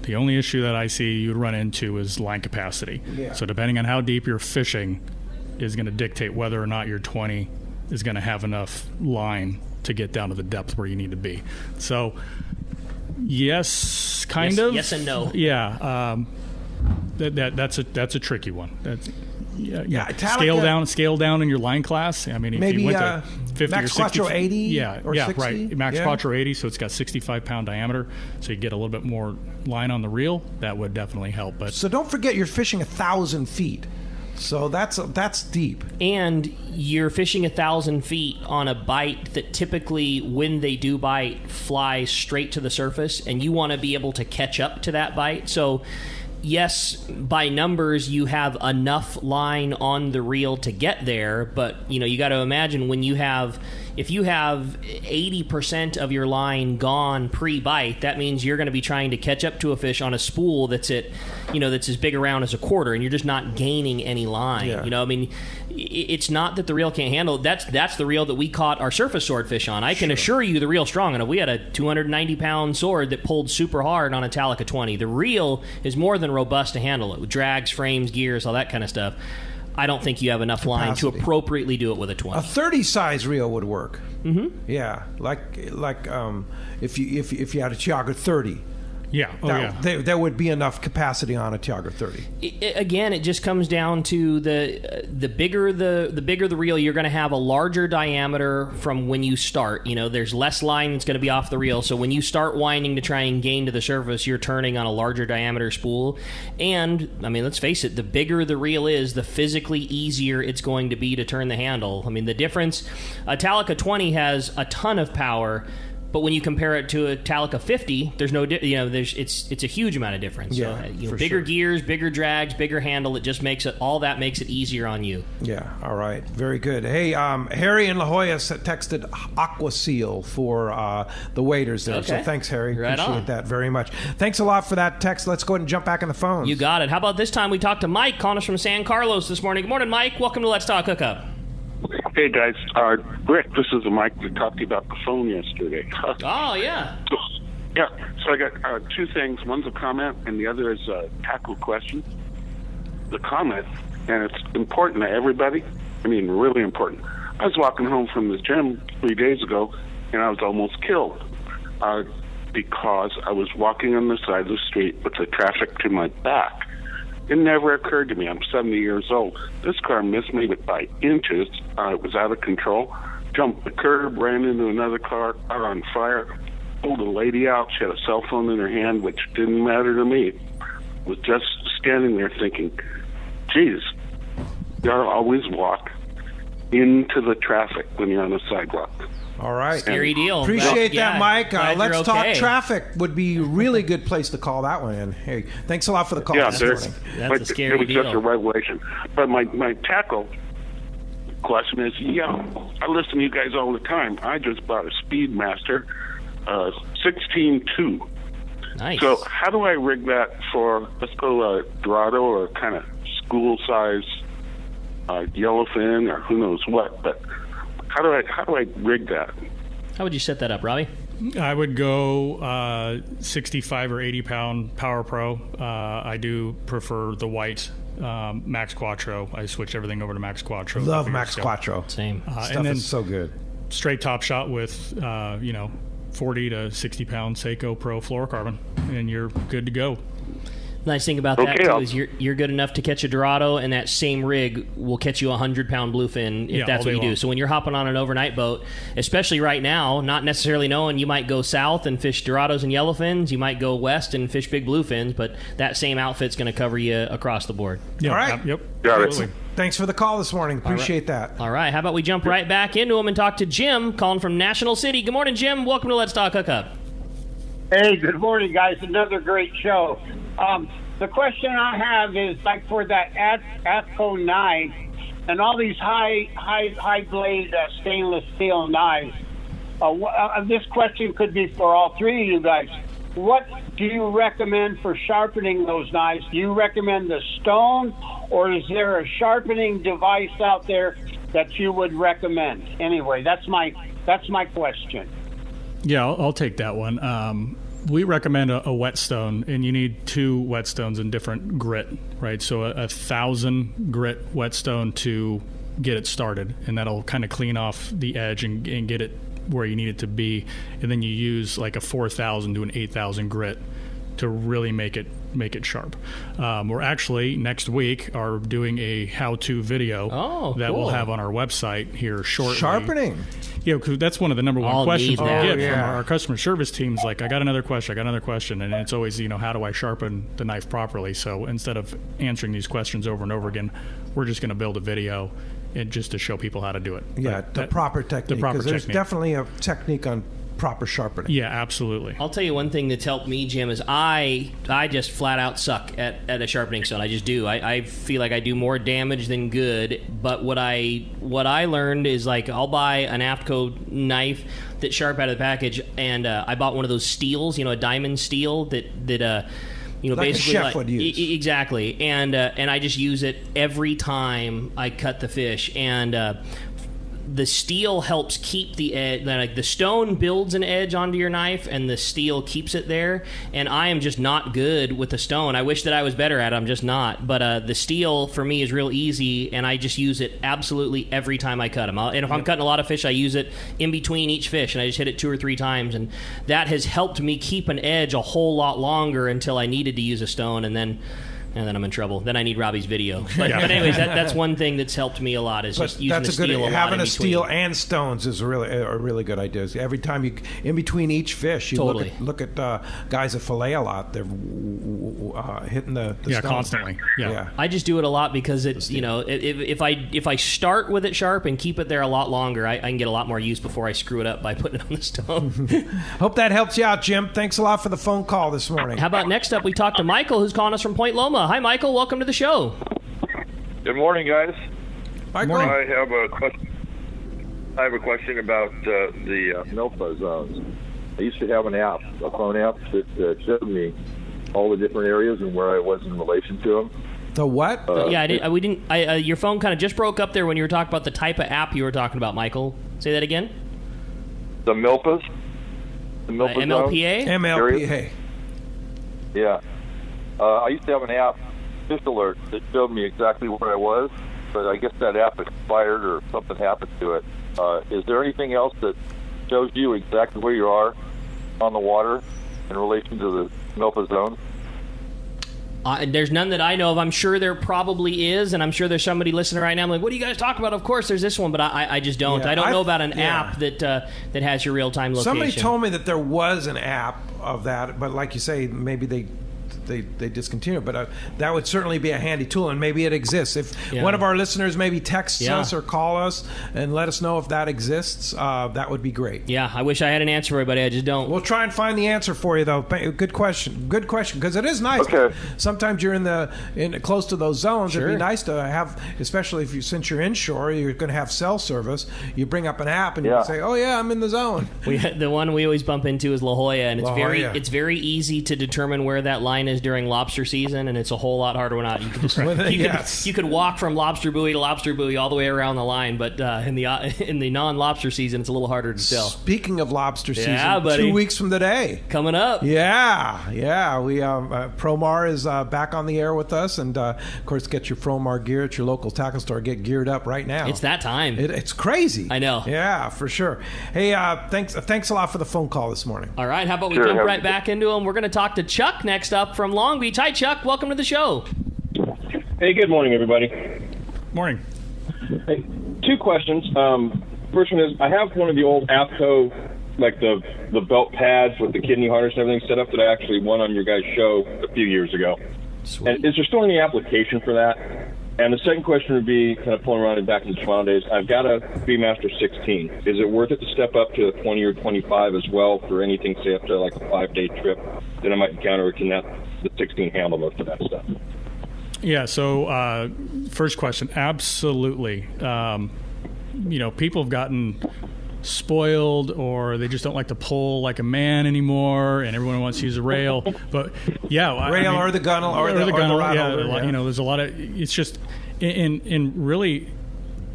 Speaker 5: The only issue that I see you'd run into is line capacity.
Speaker 2: Yeah.
Speaker 5: So depending on how deep you're fishing is going to dictate whether or not your 20 is going to have enough line to get down to the depth where you need to be. So, yes, kind of.
Speaker 3: Yes and no.
Speaker 5: Yeah. that's a tricky one. That's
Speaker 2: Italica,
Speaker 5: scale down in your line class. I mean, if
Speaker 2: maybe
Speaker 5: you went to 50
Speaker 2: Max
Speaker 5: or 60,
Speaker 2: Quattro 80 or 60?
Speaker 5: Right. Max Quattro 80, so it's got 65-pound diameter, so you get a little bit more line on the reel. That would definitely help. But
Speaker 2: so don't forget, you're fishing 1,000 feet. So that's deep.
Speaker 3: And you're fishing 1,000 feet on a bite that typically, when they do bite, flies straight to the surface, and you want to be able to catch up to that bite. So yes, by numbers, you have enough line on the reel to get there, but you got to imagine if you have 80% of your line gone pre-bite, that means you're going to be trying to catch up to a fish on a spool that's that's as big around as a quarter, and you're just not gaining any line.
Speaker 2: Yeah.
Speaker 3: I mean, it's not that the reel can't handle it. That's the reel that we caught our surface swordfish on. I can assure you the reel's strong enough. We had a 290-pound sword that pulled super hard on a Talica 20. The reel is more than robust to handle it with drags, frames, gears, all that kind of stuff. I don't think you have enough line to appropriately do it with a 20.
Speaker 2: A 30 size reel would work.
Speaker 3: Mm-hmm.
Speaker 2: Yeah, like if you had a Tiagra 30.
Speaker 5: Yeah.
Speaker 2: There would be enough capacity on a Tiagra 30.
Speaker 3: Again, it just comes down to the bigger the reel, you're going to have a larger diameter from when you start. There's less line that's going to be off the reel. So when you start winding to try and gain to the surface, you're turning on a larger diameter spool. And I mean, let's face it, the bigger the reel is, the physically easier it's going to be to turn the handle. I mean, the difference, a Talica 20 has a ton of power. But when you compare it to a Talica 50, there's no, it's a huge amount of difference.
Speaker 2: Yeah,
Speaker 3: so, bigger gears, bigger drags, bigger handle. It just makes it easier on you.
Speaker 2: Yeah. All right. Very good. Hey, Harry in La Jolla texted Aqua Seal for the waders there.
Speaker 3: Okay.
Speaker 2: So thanks, Harry.
Speaker 3: Right
Speaker 2: Appreciate
Speaker 3: on.
Speaker 2: that very much. Thanks a lot for that text. Let's go ahead and jump back on the phone.
Speaker 3: You got it. How about this time we talked to Mike calling us from San Carlos this morning. Good morning, Mike. Welcome to Let's Talk Hookup.
Speaker 16: Hey, guys. Rick, this is Mike that talked to you about the phone yesterday.
Speaker 3: Oh, yeah.
Speaker 16: So I got two things. One's a comment, and the other is a tackle question. The comment, and it's important to everybody, I mean, really important. I was walking home from the gym 3 days ago, and I was almost killed because I was walking on the side of the street with the traffic to my back. It never occurred to me. I'm 70 years old. This car missed me by inches. It was out of control. Jumped the curb, ran into another car on fire, pulled a lady out. She had a cell phone in her hand, which didn't matter to me. Was just standing there thinking, geez, you ought to always walk into the traffic when you're on the sidewalk.
Speaker 2: All right.
Speaker 3: Scary deal.
Speaker 2: Appreciate that, Mike. Let's Talk
Speaker 3: okay.
Speaker 2: Traffic would be a really good place to call that one in. Hey, thanks a lot for the call this morning.
Speaker 3: That's a scary deal.
Speaker 16: It was just a revelation. But my tackle question is, I listen to you guys all the time. I just bought a Speedmaster 16.2.
Speaker 3: Nice.
Speaker 16: So how do I rig that for, let's go Dorado or kind of school size yellowfin or who knows what, but how do I rig that?
Speaker 3: How would you set that up, Robbie?
Speaker 5: I would go 65 or 80 pound Power Pro. I do prefer the white Max Quattro. I switch everything over to Max Quattro.
Speaker 2: Love Max Quattro.
Speaker 3: Same.
Speaker 2: Stuff
Speaker 5: and then
Speaker 2: is so good.
Speaker 5: Straight top shot with 40 to 60 pound Seiko Pro fluorocarbon, and you're good to go.
Speaker 3: Nice thing about that too is you're good enough to catch a Dorado, and that same rig will catch you a 100-pound bluefin if that's what you do. So when you're hopping on an overnight boat, especially right now, not necessarily knowing, you might go south and fish Dorados and yellowfins, you might go west and fish big bluefins, but that same outfit's going to cover you across the board.
Speaker 2: All right.
Speaker 5: Yep.
Speaker 16: Got it.
Speaker 2: Thanks for the call this morning. Appreciate that.
Speaker 3: All right. How about we jump right back into him and talk to Jim, calling from National City. Good morning, Jim. Welcome to Let's Talk Hookup.
Speaker 17: Hey, good morning, guys. Another great show. The question I have is, like, for that AFTCO knife and all these high blade stainless steel knives, this question could be for all three of you guys. What do you recommend for sharpening those knives? Do you recommend the stone, or is there a sharpening device out there that you would recommend? Anyway, that's my question.
Speaker 5: Yeah, I'll take that one. We recommend a whetstone, and you need 2 whetstones in different grit, right? So a 1,000 grit whetstone to get it started, and that'll kind of clean off the edge and get it where you need it to be. And then you use like a 4,000 to an 8,000 grit to really make it make it sharp. We're actually next week are doing a how-to video that we'll have on our website here shortly.
Speaker 2: Sharpening.
Speaker 5: Yeah, because that's one of the number one questions we get
Speaker 2: from
Speaker 5: our customer service teams. Like, I got another question, and it's always, how do I sharpen the knife properly? So instead of answering these questions over and over again, we're just going to build a video and just to show people how to do it.
Speaker 2: Yeah, the proper technique. Because there's definitely a technique on proper sharpening.
Speaker 5: Yeah, absolutely.
Speaker 3: I'll tell you one thing that's helped me, Jim, is I just flat out suck at a sharpening stone. I just do. I feel like I do more damage than good. But what I learned is, like, I'll buy an AFTCO knife that's sharp out of the package, and I bought one of those steels, a diamond steel that
Speaker 2: like
Speaker 3: basically,
Speaker 2: a chef would use.
Speaker 3: Exactly, and I just use it every time I cut the fish, and the steel helps keep the edge. Like, the stone builds an edge onto your knife, and the steel keeps it there. And I am just not good with the stone. I wish that I was better at it. I'm just not. But the steel for me is real easy, and I just use it absolutely every time I cut them. And if I'm cutting a lot of fish, I use it in between each fish, and I just hit it 2 or 3 times, and that has helped me keep an edge a whole lot longer until I needed to use a stone, and then I'm in trouble. Then I need Robbie's video. But anyways, that's one thing that's helped me a lot, is just using the steel a lot.
Speaker 2: Having a steel and stones is a really good idea. Every time you, in between each fish, you look at guys that fillet a lot. They're hitting the stone.
Speaker 5: Constantly. Yeah.
Speaker 3: I just do it a lot because it's, if I start with it sharp and keep it there a lot longer, I can get a lot more use before I screw it up by putting it on the stone.
Speaker 2: Hope that helps you out, Jim. Thanks a lot for the phone call this morning.
Speaker 3: How about next up, we talk to Michael, who's calling us from Point Loma. Hi, Michael. Welcome to the show.
Speaker 18: Good morning, guys.
Speaker 2: Michael.
Speaker 18: I have a question about the MILPA zones. I used to have an app, a phone app, that showed me all the different areas and where I was in relation to them.
Speaker 2: The what?
Speaker 3: Your phone kind of just broke up there when you were talking about the type of app you were talking about, Michael. Say that again.
Speaker 18: The MILPAs. The MILPA
Speaker 3: MLPA.
Speaker 2: MLPA.
Speaker 18: Yeah. I used to have an app, Fish Alert, that showed me exactly where I was, but I guess that app expired or something happened to it. Is there anything else that shows you exactly where you are on the water in relation to the MILPA zone?
Speaker 3: There's none that I know of. I'm sure there probably is, and I'm sure there's somebody listening right now. I'm like, what do you guys talk about? Of course, there's this one, but I just don't. I don't know about an app that has your real-time location.
Speaker 2: Somebody told me that there was an app of that, but like you say, maybe they discontinued, but that would certainly be a handy tool, and maybe it exists. If one of our listeners maybe texts us or call us and let us know if that exists, that would be great.
Speaker 3: Yeah, I wish I had an answer for everybody. I just don't.
Speaker 2: We'll try and find the answer for you, though. Good question, because it is nice.
Speaker 18: Okay.
Speaker 2: Sometimes you're in close to those zones. It'd be nice to have, especially since you're inshore, you're going to have cell service. You bring up an app and you can say, "Oh yeah, I'm in the zone."
Speaker 3: The one we always bump into is La Jolla, and it's very easy to determine where that line is during lobster season, and it's a whole lot harder when not. You could just you could walk from lobster buoy to lobster buoy all the way around the line, but in the non-lobster season, it's a little harder to tell.
Speaker 2: Speaking of lobster season,
Speaker 3: buddy.
Speaker 2: 2 weeks from today
Speaker 3: coming up.
Speaker 2: We Promar is back on the air with us, and of course, get your Promar gear at your local tackle store. Get geared up right now.
Speaker 3: It's that time.
Speaker 2: It's crazy.
Speaker 3: I know.
Speaker 2: Yeah, for sure. Hey, thanks a lot for the phone call this morning.
Speaker 3: All right, how about we jump right back into them? We're going to talk to Chuck next up from Long Beach. Hi, Chuck. Welcome to the show.
Speaker 19: Hey, good morning, everybody.
Speaker 5: Morning.
Speaker 19: Hey, 2 questions. First one is, I have one of the old AFTCO, like the belt pads with the kidney harness and everything set up that I actually won on your guys' show a few years ago. Sweet. And is there still any application for that? And the second question would be, kind of pulling around and back in the Toronto days, I've got a Beemaster 16. Is it worth it to step up to a 20 or 25 as well for anything, say, up to like a 5-day trip that I might encounter, or can the 16 handle most of that stuff?
Speaker 5: Yeah, so first question, absolutely. People have gotten spoiled, or they just don't like to pull like a man anymore, and everyone wants to use a rail. But
Speaker 2: rail or the gunnel or the
Speaker 5: gunnel.
Speaker 2: rod holder,
Speaker 5: there's a lot of. It's just in really,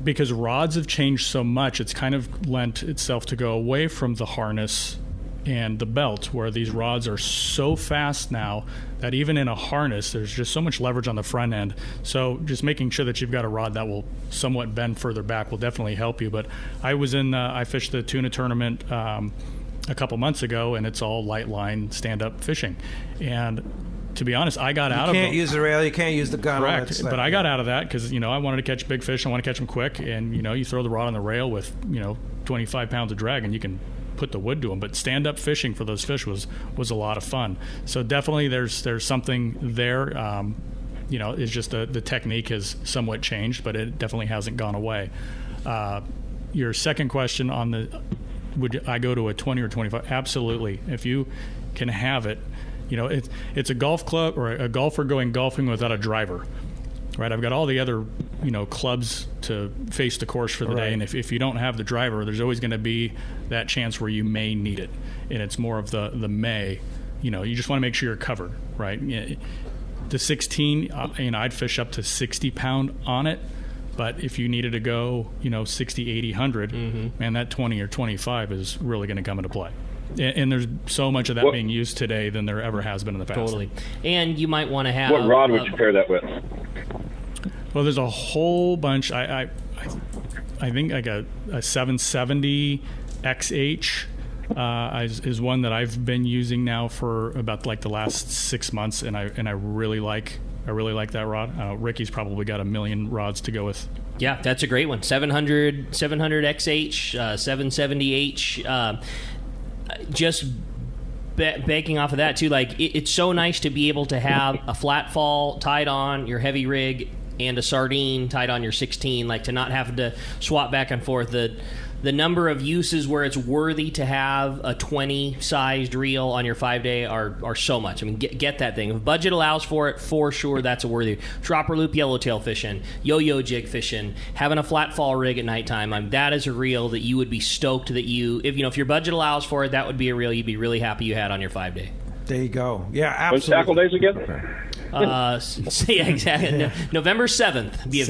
Speaker 5: because rods have changed so much. It's kind of lent itself to go away from the harness and the belt, where these rods are so fast now that even in a harness, there's just so much leverage on the front end. So just making sure that you've got a rod that will somewhat bend further back will definitely help you. But I fished the tuna tournament a couple months ago, and it's all light line stand-up fishing. And to be honest, I got out of
Speaker 2: You
Speaker 5: them.
Speaker 2: can't use the rail. You can't use the gun.
Speaker 5: Correct. But I got out of that because, I wanted to catch big fish. I want to catch them quick. And, you throw the rod on the rail with, 25 pounds of drag and you can put the wood to them. But stand-up fishing for those fish was a lot of fun. So definitely there's something there. It's just the technique has somewhat changed, but it definitely hasn't gone away. Your second question on would I go to a 20 or 25? Absolutely. If you can have it. It's a golf club or a golfer going golfing without a driver, right? I've got all the other, clubs to face the course for the day. And if you don't have the driver, there's always going to be that chance where you may need it. And it's more of the may, you just want to make sure you're covered, right? The 16, I'd fish up to 60 pound on it. But if you needed to go, 60, 80, 100, man, that 20 or 25 is really going to come into play. And there's so much of that being used today than there ever has been in the past.
Speaker 3: Totally. And you might want to have...
Speaker 19: What rod would you pair that with?
Speaker 5: Well, there's a whole bunch. I think like a 770 XH is one that I've been using now for about like the last 6 months, and I really like that rod. Ricky's probably got a million rods to go with.
Speaker 3: Yeah, that's a great one. 700 XH, 770H. Just banking off of that too, like it's so nice to be able to have a flat fall tied on your heavy rig and a sardine tied on your 16, like to not have to swap back and forth. The number of uses where it's worthy to have a 20 sized reel on your 5-day are so much. I mean, get that thing. If budget allows for it, for sure, that's a worthy. Dropper loop yellowtail fishing, yo-yo jig fishing, having a flat fall rig at nighttime. That is a reel that you would be stoked that if your budget allows for it, that would be a reel you'd be really happy you had on your 5-day.
Speaker 2: There you go. Yeah, absolutely.
Speaker 19: When's tackle days again?
Speaker 3: Yeah, exactly. November 7th. Be a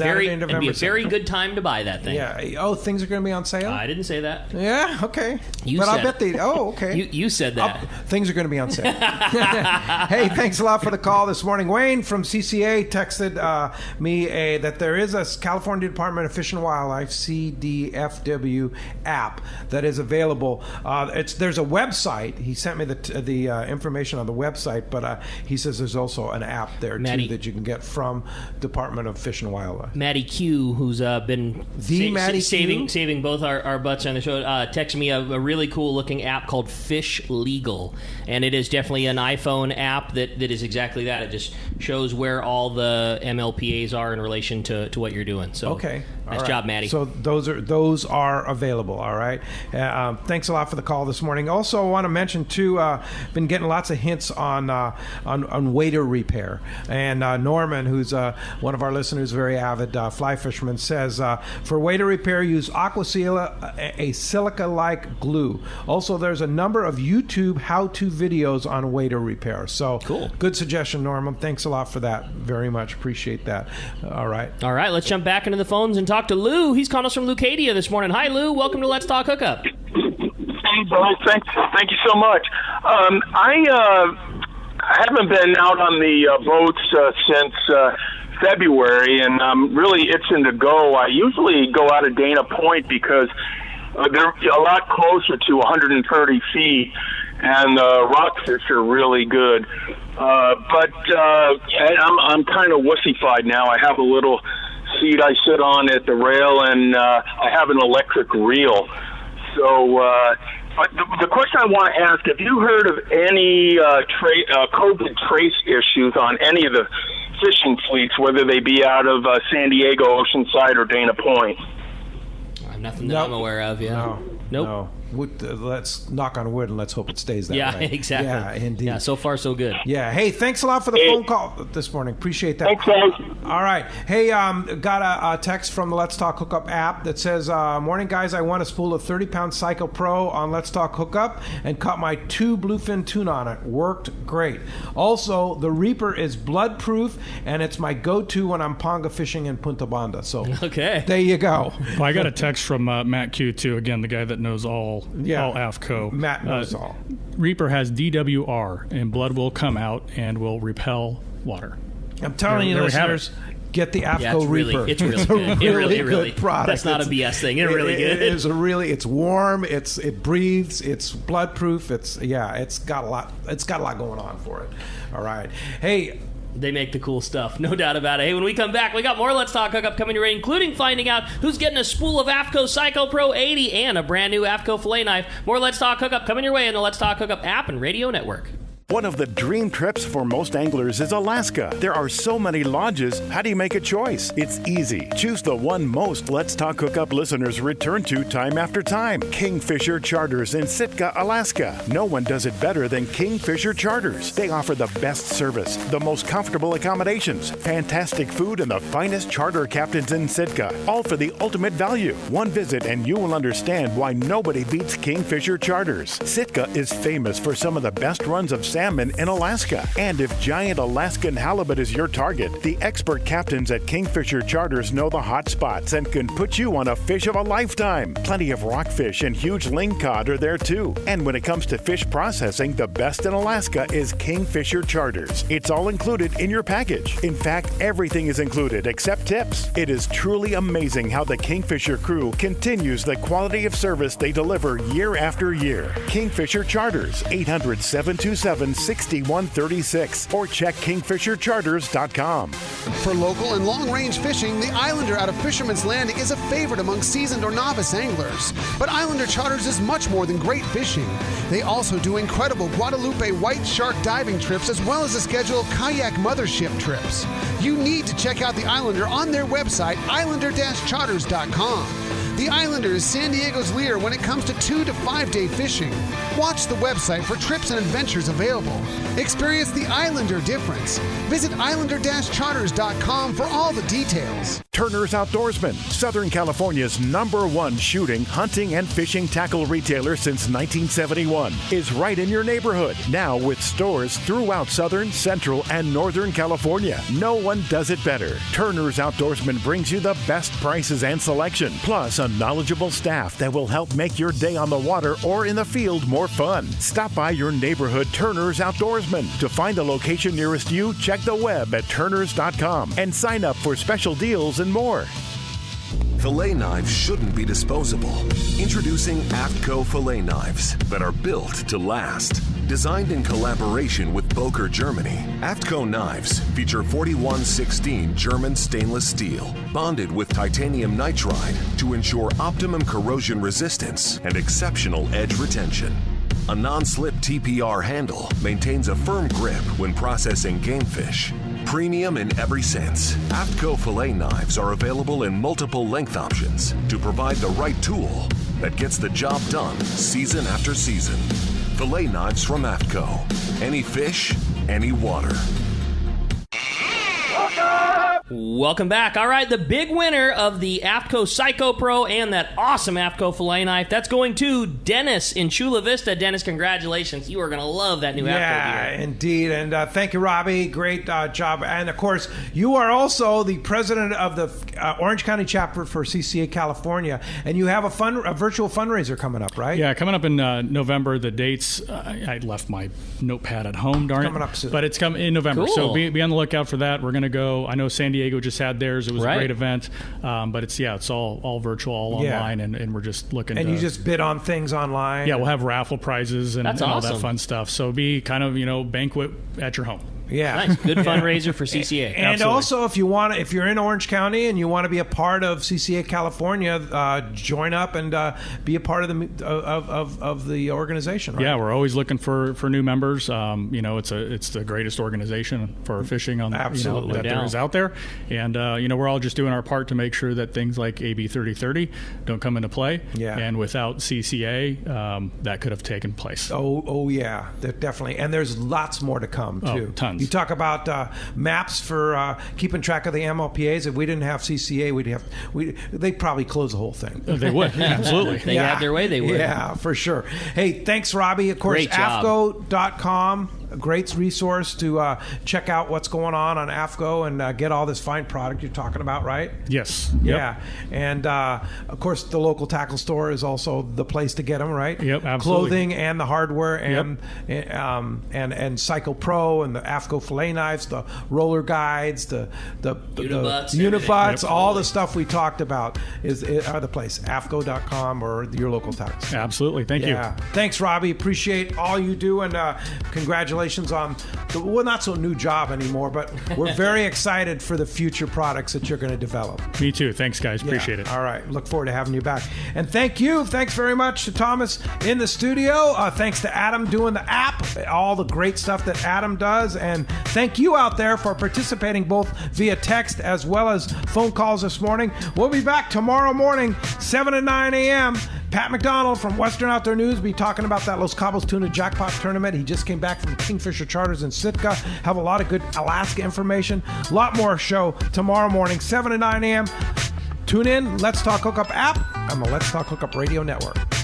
Speaker 3: very good time to buy that thing.
Speaker 2: Yeah. Oh, things are going to be on sale?
Speaker 3: I didn't say that.
Speaker 2: Yeah, okay.
Speaker 3: I
Speaker 2: bet they... Oh, okay.
Speaker 3: You said that.
Speaker 2: Things are going to be on sale. Hey, thanks a lot for the call this morning. Wayne from CCA texted me that there is a California Department of Fish and Wildlife, CDFW app that is available. There's a website. He sent me the information on the website, but he says there's also an app there too that you can get from Department of Fish and Wildlife.
Speaker 3: Matty Q, who's been saving both our butts on the show, texted me a really cool looking app called Fish Legal, and it is definitely an iPhone app that is exactly that. It just shows where all the MLPAs are in relation to what you're doing. So
Speaker 2: okay,
Speaker 3: nice job, Matty.
Speaker 2: So those are available. All right. Thanks a lot for the call this morning. Also, I want to mention too, been getting lots of hints on wader repair. And Norman, who's one of our listeners, very avid fly fisherman, says for wader repair, use Aquasila, a silica-like glue. Also, there's a number of YouTube how-to videos on wader repair. So
Speaker 3: cool.
Speaker 2: Good suggestion, Norman. Thanks a lot for that. Very much appreciate that. All right.
Speaker 3: Let's jump back into the phones and talk to Lou. He's calling us from Leucadia this morning. Hi, Lou. Welcome to Let's Talk Hookup.
Speaker 20: Hey, Brian. Thank you so much. I haven't been out on the boats since February, and really itching to go. I usually go out of Dana Point because they're a lot closer to 130 feet, and the rockfish are really good. But I'm kind of wussified now. I have a little seat I sit on at the rail, and I have an electric reel. So the question I want to ask, have you heard of any COVID trace issues on any of the fishing fleets, whether they be out of San Diego, Oceanside, or Dana Point?
Speaker 3: Nothing that I'm aware of, yeah. Nope.
Speaker 2: No. Let's knock on wood and let's hope it stays that way.
Speaker 3: Yeah, exactly.
Speaker 2: Yeah, indeed.
Speaker 3: Yeah, so far so good.
Speaker 2: Yeah. Hey, thanks a lot for the phone call this morning. Appreciate that.
Speaker 20: Thanks, guys.
Speaker 2: All right. Hey, got a text from the Let's Talk Hookup app that says, morning, guys. I want to spool a 30-pound Psycho Pro on Let's Talk Hookup and caught my 2 bluefin tuna on it. Worked great. Also, the Reaper is blood-proof, and it's my go-to when I'm ponga fishing in Punta Banda. So
Speaker 3: okay,
Speaker 2: there you go.
Speaker 5: Well, I got a text from Matt Q, too. Again, the guy that knows all AFTCO.
Speaker 2: Matt knows all.
Speaker 5: Reaper has DWR, and blood will come out and will repel water.
Speaker 2: I'm telling you, listeners, get the AFTCO Reaper.
Speaker 3: It's really good.
Speaker 2: It really good product.
Speaker 3: That's not a BS thing. It's really good.
Speaker 2: It is it's warm. It breathes. It's bloodproof. It's got a lot. It's got a lot going on for it. All right. Hey.
Speaker 3: They make the cool stuff, no doubt about it. Hey, when we come back, we got more Let's Talk Hookup coming your way, including finding out who's getting a spool of AFTCO Psycho Pro 80 and a brand new AFTCO fillet knife. More Let's Talk Hookup coming your way in the Let's Talk Hookup app and radio network.
Speaker 21: One of the dream trips for most anglers is Alaska. There are so many lodges. How do you make a choice? It's easy. Choose the one most Let's Talk Hookup listeners return to time after time. Kingfisher Charters in Sitka, Alaska. No one does it better than Kingfisher Charters. They offer the best service, the most comfortable accommodations, fantastic food, and the finest charter captains in Sitka. All for the ultimate value. One visit and you will understand why nobody beats Kingfisher Charters. Sitka is famous for some of the best runs of salmon in Alaska. And if giant Alaskan halibut is your target, the expert captains at Kingfisher Charters know the hot spots and can put you on a fish of a lifetime. Plenty of rockfish and huge lingcod are there too. And when it comes to fish processing, the best in Alaska is Kingfisher Charters. It's all included in your package. In fact, everything is included except tips. It is truly amazing how the Kingfisher crew continues the quality of service they deliver year after year. Kingfisher Charters, 800-727-6136 or check kingfishercharters.com.
Speaker 22: For local and long-range fishing, the Islander out of Fisherman's Landing is a favorite among seasoned or novice anglers. But Islander Charters is much more than great fishing. They also do incredible Guadalupe white shark diving trips as well as a schedule of kayak mothership trips. You need to check out the Islander on their website, islander-charters.com. The Islander is San Diego's leader when it comes to 2 to 5 day fishing. Watch the website for trips and adventures available. Experience the Islander difference. Visit islander-charters.com for all the details.
Speaker 21: Turner's Outdoorsman, Southern California's #1 shooting, hunting, and fishing tackle retailer since 1971, is right in your neighborhood. Now with stores throughout Southern, Central, and Northern California. No one does it better. Turner's Outdoorsman brings you the best prices and selection, plus a knowledgeable staff that will help make your day on the water or in the field more fun. Stop by your neighborhood Turner's Outdoorsman. To find the location nearest you, check the web at turners.com and sign up for special deals and more.
Speaker 23: Fillet knives shouldn't be disposable. Introducing AFTCO fillet knives that are built to last. Designed in collaboration with Boker, Germany, AFTCO knives feature 4116 German stainless steel, bonded with titanium nitride to ensure optimum corrosion resistance and exceptional edge retention. A non-slip TPR handle maintains a firm grip when processing game fish. Premium in every sense, AFTCO fillet knives are available in multiple length options to provide the right tool that gets the job done season after season. Fillet knives from AFTCO. Any fish, any water.
Speaker 3: Welcome back. All right, the big winner of the AFTCO Psycho Pro and that awesome AFTCO fillet knife, that's going to Dennis in Chula Vista. Dennis, congratulations. You are going to love that new AFTCO gear.
Speaker 2: Yeah, indeed. And thank you, Robbie. Great job. And, of course, you are also the president of the Orange County chapter for CCA California, and you have a virtual fundraiser coming up, right?
Speaker 5: Yeah, coming up in November. The dates, I left my notepad at home, darn it.
Speaker 2: Coming up soon.
Speaker 5: But it's coming in November,
Speaker 3: Cool.
Speaker 5: so be on the lookout for that. We're going to go. I know San Diego just had theirs. It was a great event, but it's all virtual, all online, and we're just looking.
Speaker 2: And you just bid on things online.
Speaker 5: Yeah, we'll have raffle prizes and all that fun stuff. So be kind of banquet at your home.
Speaker 2: Yeah,
Speaker 3: nice, good fundraiser for CCA.
Speaker 2: And
Speaker 5: Absolutely.
Speaker 2: also, if you're in Orange County and you want to be a part of CCA California, join up and be a part of the organization. Right?
Speaker 5: Yeah, we're always looking for new members. It's the greatest organization for fishing on that there is out there, and we're all just doing our part to make sure that things like AB 3030 don't come into play.
Speaker 2: Yeah.
Speaker 5: And without CCA, that could have taken place.
Speaker 2: Oh yeah, definitely. And there's lots more to come too.
Speaker 5: Tons.
Speaker 2: You talk about maps for keeping track of the MLPAs. If we didn't have CCA, they'd probably close the whole thing.
Speaker 5: They would, absolutely.
Speaker 3: They had their way, they would.
Speaker 2: Yeah, for sure. Hey, thanks, Robbie. Of course,
Speaker 3: Great job.
Speaker 2: AFTCO.com. great resource to check out what's going on AFTCO and get all this fine product you're talking about, right?
Speaker 5: Yes.
Speaker 2: Yeah. And, of course, the local tackle store is also the place to get them, right?
Speaker 5: Yep, absolutely.
Speaker 2: Clothing and the hardware and Cycle Pro and the AFTCO fillet knives, the roller guides, the Unibutts, all the stuff we talked about are the place, AFTCO.com or your local tax.
Speaker 5: Absolutely. Thank you.
Speaker 2: Thanks, Robbie. Appreciate all you do, and congratulations on not so new job anymore, but we're very excited for the future products that you're going to develop.
Speaker 5: Me too. Thanks, guys. Appreciate it.
Speaker 2: All right. Look forward to having you back. And thank you. Thanks very much to Thomas in the studio. Thanks to Adam doing the app, all the great stuff that Adam does. And thank you out there for participating both via text as well as phone calls this morning. We'll be back tomorrow morning, 7 to 9 a.m. Pat McDonald from Western Outdoor News will be talking about that Los Cabos Tuna Jackpot Tournament. He just came back from Kingfisher Charters in Sitka. Have a lot of good Alaska information. A lot more show tomorrow morning, 7 to 9 a.m. Tune in, Let's Talk Hookup app on the Let's Talk Hookup Radio Network.